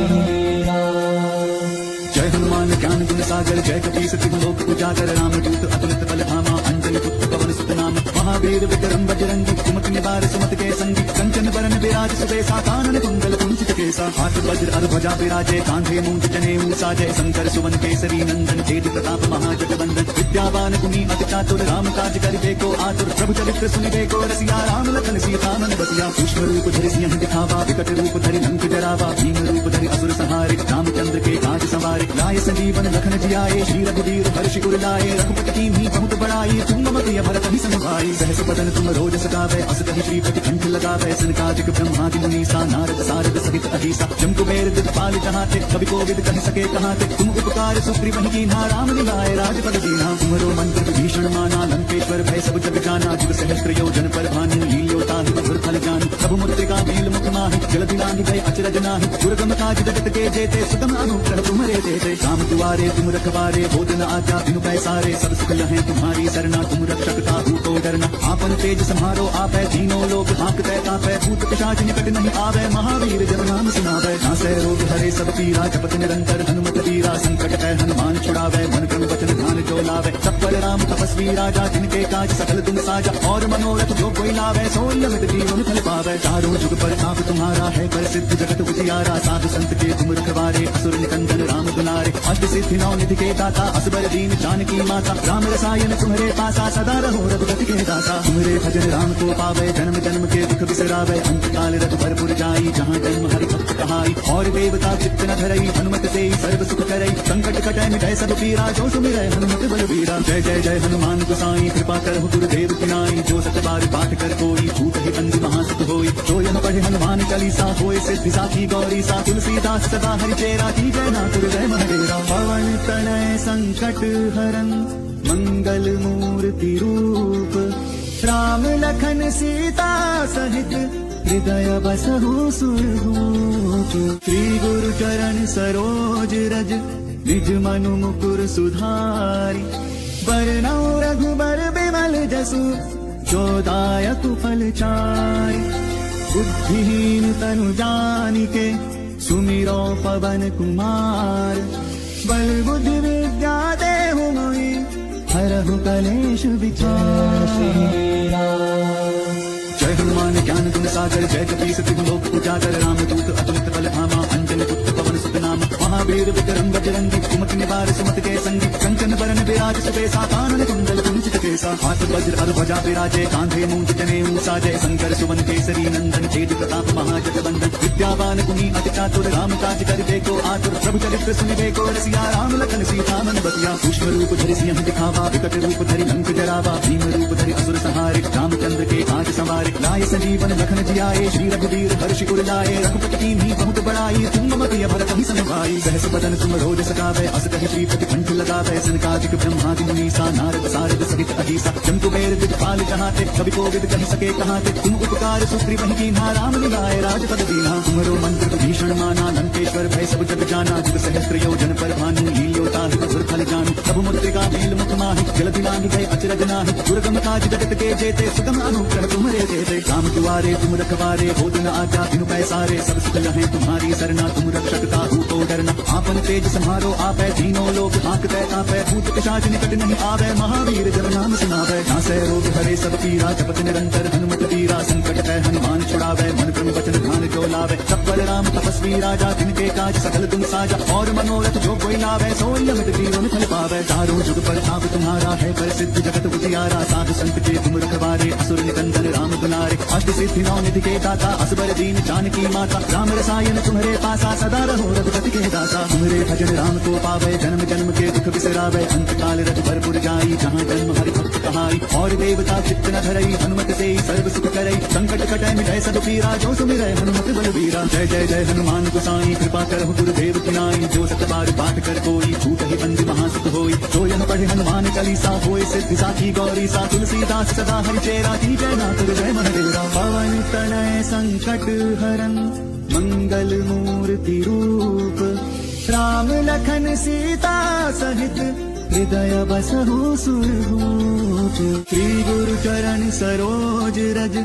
जय हनुमान ज्ञान गुण सागर जय कपीस तिहु लोक उजागर राम दूत अतुलित बल धामा अंजन पुत्र पवन सुत नाम महावीर विक्रम बजरंगी कुमति निवार सुमति के संगी कंचन बरन विराज सुबेसा कानन कुंडल कुंचित केसा हाथ वज्र अर ध्वजा विराजे कांधे मूंज जनेऊ साजय शंकर सुवन केसरी नंदन तेज प्रताप महाजगवंदन विद्यावान गुणी अति चातुर राम काज करिबे को आतुर प्रभु चरित्र सुनिबे को रसिया राम लखन सीता मन बतिया सूक्ष्म रूप धरि सिंह दिखावा विकट रूप धरि लंक जरावा भीम रूप धरि असुर संहारे रामचंद्र के काज संवारे लाए संजीवन लखन जियाए श्री रघुवीर हर्षि उर लाए रघुपति कीन्ही बहुत बड़ाई तुम मत भरत ही समभाई सहस बदन तुम रोज सकावे अस कहि श्रीपति कंठ लगावे सनकादिक ब्रह्मादि मुनीसा नारद सारद सहित अधीसा जम कुबेर दिखपाल जहाते कवि कोविद कहि सके कहाते तुम उपकार सुग्रीव ही कीन्हा राम निभाए राजपद दीन्हा तुम्हारो मंत्र विभीषण माना लंकेश्वर भय सब जग जाना जित सहस्त्र योजन पर भानु लील्योता मधुर फल जान प्रभु मुद्रिका मेल मुख माहि जल दिलाहि गए अचरज नाहि दुर्गम काज जगत के जेते सुगम अनुग्रह तुम्हारे देते राम दुआरे तुम रखवारे होत न आज्ञा बिनु पैसारे सब सुख लहे तुम्हारी सरना तुम रक्षक ताहू को डरना आपन तेज सम्हारो आपै तीनों लोक हाँकतै कांपै भूत पिशाच निकट नहीं आवे महावीर जब नाम सुनावै नासै रोग हरे सब पीरा जपत निरंतर हनुमत वीरा संकट है हनुमान छुड़ावै मन क्रम वचन ध्यान जो लावै तत्पर राम तपस्वी राजा जिनके काज सकल तुम साजा और मनोरथ जो कोई लावै सोई अमित जीवन फल पावै चारों जुग पर आप तुम्हारा है प्रसिद्ध जगत उजियारा साधु संत के तुम रखवारे असुर निकंदन राम दुलारे अष्ट सिद्धि नौ निधि के दाता असबर दीन जानकी माता राम रसायन तुम्हारे पासा सदा रहो रघुपति के दाता तुम्हारे भजन राम को पावे जन्म जन्म के दुख बिसरावे अंत काल रघुबरपुर जाई जहाँ जन्म हरि भक्त कहाई और देवता चित्त न धरई हनुमत से सर्व सुख करई संकट कटै मिटै सब पीरा जो सुमिरै हनुमत बलबीरा जय जय जय हनुमान गोसाई कृपा करहु गुरुदेव की नाई जो सत बार पाठ कर कोई छूट ही बंदी महासुख होई जो यन पढ़े हनुमान चालीसा होय सिद्धि साखी गौरी सा तुलसीदास सदा हरि चेरा की जय नाथ जय महादेवा पवन तनय संकट हरन मंगल मूर्ति रूप राम लखन सीता सहित हृदय बसहु सुरभूप श्री गुरु चरण सरोज रज निज मनु मुकुर सुधारि बरनौ रघुबर बिमल जसु जो दायक फल चारि बुद्धिहीन तनु जानिके सुमिरो पवन कुमार बल बुद्धि विद्या देहु मोहि हरहु कलेश विचार जय हनुमान ज्ञान गुण सागर जय कपीस तिहु लोक उजागर राम दूत अतुलित बल धामा अंजन पुत्र पवन सुत नाम महावीर विक्रम बजरंगी कुमति निवार सुमति के संगी कंचन बरन विराज सुबेसा कानन कुंडल कुंचित केसा हाथ वज्र अर ध्वजा विराजे कांधे मूंज जनेऊ साजय शंकर सुवन केसरी नंदन तेज प्रताप महाजगवंदन विद्यावान गुणी अति चातुर राम काज करिबे को आतुर प्रभु चरित्र सुनिबे को रसिया राम लखन सीता मन बतिया पुष्प रूप धरि सिंह दिखावा विकट रूप धरि लंक जरावा भीम रूप धरि असुर संहारे रामचंद्र के काज संवारे लाए संजीवन लखन जियाए श्री रघुवीर हर्षि उर लाए रघुपति कीन्ही बहुत बड़ाई तुम मम प्रिय भरत ही सनभाई सहस बदन तुम रोज सकावै अस कहि श्रीपति कंठ लगावै सनकादिक ब्रह्मादि मुनीसा नारद सारद सहित अहिसा जंतु बेर दिखपाल जहाते कवि कोविद कहि सके कहाते तुम उपकार सुग्रीव कीन्हा राम मिलाए राजपद दीन्हा तुमरो मंत्र विभीषण माना लंकेश्वर भय सब जग जाना जुग सहस्त्र योजन पर भानु लील्योता सुर फल जानू प्रभु मुद्रिका मेल मुख माहि जलधि लांघि गए अचरज नाहि दुर्गम काज जगत के जेते सुगम अनुग्रह तुम्हारे देते राम दुआरे तुम रखवारे हो दिन आज्ञा बिनु पैसारे सब सुख लहे तुम्हारी सरना तुम रक्षक ताहू को डरना आपन तेज सम्हारो आपै तीनों लोग हाँकतै कांपै भूत पिशाच निकट नहीं आवे महावीर जब नाम सुनावै नासै रोग हरे सब पीरा जपत निरंतर हनुमत वीरा संकट है हनुमान छुड़ावै मन क्रम वचन ध्यान जो लावै तत्पर राम तपस्वी राजा जिनके काज सकल तुम साजा और मनोरथ जो कोई लावै सोई अमित जीवन फल पावै चारों जुग पर आप तुम्हारा है प्रसिद्ध जगत उजियारा साधु संत के तुम रखवारे असुर निकंदन राम दुलारे अष्ट सिद्धि नौ निधि के दाता असबर दीन जानकी माता राम रसायन तुम्हारे पासा सदा रहो रघुपति के दाता तुम्हारे भजन राम को पावे जन्म जन्म के दुख बिसरावे अंत काल रघुबरपुर जाई जहाँ जन्म हरि भक्त कहाई और देवता चित्त न धरई हनुमत से सर्व सुख करई संकट कटै मिटै सब पीरा जो सुमिरै हनुमत बलबीरा जय जय जय हनुमान गोसाई कृपा करहु गुरुदेव की नाई जो सत बार पाठ कर कोई छूट ही बंदी महासुख होई जो यन पढ़े हनुमान चालीसा होय सिद्धि साखी गौरी सा तुलसीदास सदा हरि चेरा की जय नाथ जय महादेवा पवन तनय संकट हरन मंगल मूर्ति रूप राम लखन सीता सहित हृदय बसहु सुरभूप श्री गुरु चरण सरोज रज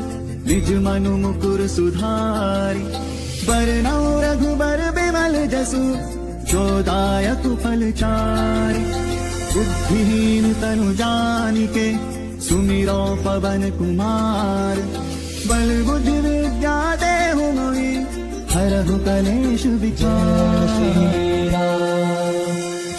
निज मनु मुकुर सुधारि बरनौ रघुबर बिमल जसु जो दायक फल चारि बुद्धिहीन तनु जानिके सुमिरो पवन कुमार बल बुद्धि विद्या देहु मोहि हरहु कलेश विचार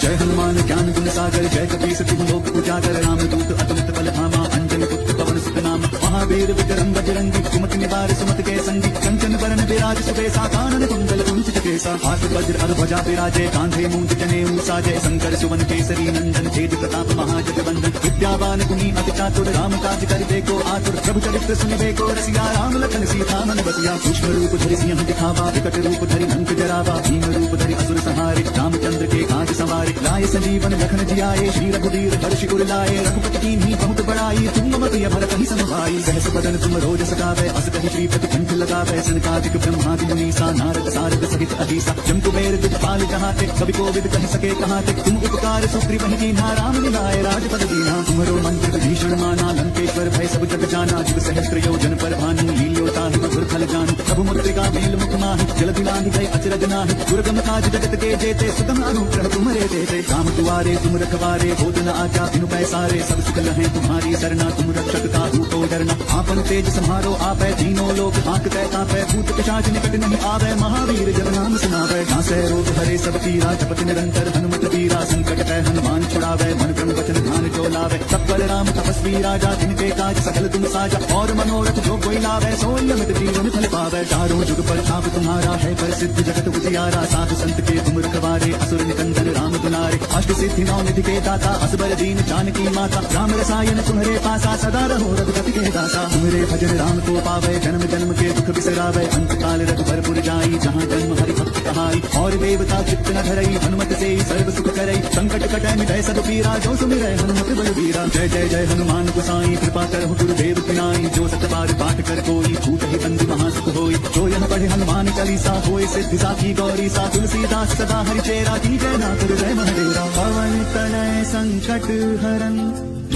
जय हनुमान ज्ञान गुण सागर जय कपीस तिहु लोक उजागर राम दूत अतुलित बल धामा अंजन पुत्र पवन सुत नाम महावीर विक्रम बजरंगी कुमति निवार सुमति के संगी कंचन बरन विराज सुबेसा कानन कुंडल कुंचित केसा हाथ वज्र अर ध्वजा विराजे कांधे मूंज जनेऊ साजय शंकर सुवन केसरी नंदन तेज प्रताप महाजगवंदन विद्यावान गुणी अति चातुर राम काज करिबे को आतुर प्रभु चरित्र सुनिबे को रसिया राम लखन सीता मन बतिया पुष्प रूप धरि सिंह दिखावा विकट रूप धरि लंक जरावा भीम रूप धरि असुर संहारे रामचंद्र के काज संवारे सवारे लाए संजीवन लखन जियाए श्री रघुवीर हर्ष उर लाए रघुपति कीन्ही बहुत बड़ाई तुम मम प्रिय भरत ही समभाई सहस बदन तुम रोज सगावे अस कहि श्रीपति कंठ लगावे सनकादिक ब्रह्मादि मुनीसा नारद सारद सहित अहिसा जम कुबेर दिखपाल जहाते कवि कोविद कहि सके कहाते तुम उपकार सुग्रीव कीन्हा राम मिलाए राजपद दीना तुम्हरो मंत्र विभीषण माना लंकेश्वर भय सब जग जाना जुग सहस्त्र योजन पर भानु लील्यो ताहि मधुर फल जानु प्रभु मुद्रिका मेल मुख माहि जल दिलाहि गए अचरज नाहि दुर्गम काज जगत के जेते सुगम अनुग्रह तुम्हारे देते राम दुआरे तुम रखवारे होत न आज्ञा बिनु पैसारे सब सुख लहे तुम्हारी सरना तुम रक्षक काहू को डरना आपन तेज सम्हारो आपै तीनों लोक आंकतै कांपै भूत पिशाच निकट नहीं आवे महावीर जब नाम सुनावे नासै रोग हरे सब पीरा जपत निरंतर हनुमत वीरा संकट तै हनुमान छुड़ावे मन क्रम वचन ध्यान जो लावे सब पर राम तपस्वी राजा जिनके काज सकल तुम साजा और मनोरथ जो कोई लावे सोई अमित जीवन फल पावे चारों जुग पर छाप तुम्हारा है प्रसिद्ध जगत उजियारा साधु संत के तुम रखवारे असुर निकंदन राम दुलारे अष्ट सिद्धि नौ निधि के दाता असबर दीन जानकी माता राम रसायन तुम्हारे पासा सदा रहो रघुपति के दासा तुम्हारे भजन राम को पावे जन्म जन्म के दुख बिसरावे अंत काल रघुबरपुर जाई जहाँ जन्म हरि भक्त कहाई और देवता चित्त न धरई हनुमत से सर्व सुख करई संकट कटै मिटै सब पीरा जो सुमिरै हनुमत बलबीरा जय जय जय हनुमान गोसाई कृपा करहु गुरुदेव की नाई जो सत बार पाठ कर कोई छूट ही बंदी महासुख होई जो यह पढ़े हनुमान चालीसा होए सिद्धि साखी गौरी सा तुलसीदास सदा हरि चेरा की जय नाथ जय महादेवा पवन तनय संकट हरन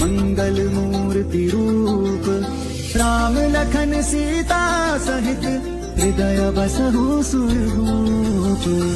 मंगल मूर्ति रूप राम लखन सीता सहित हृदय बसहु सुरभूप।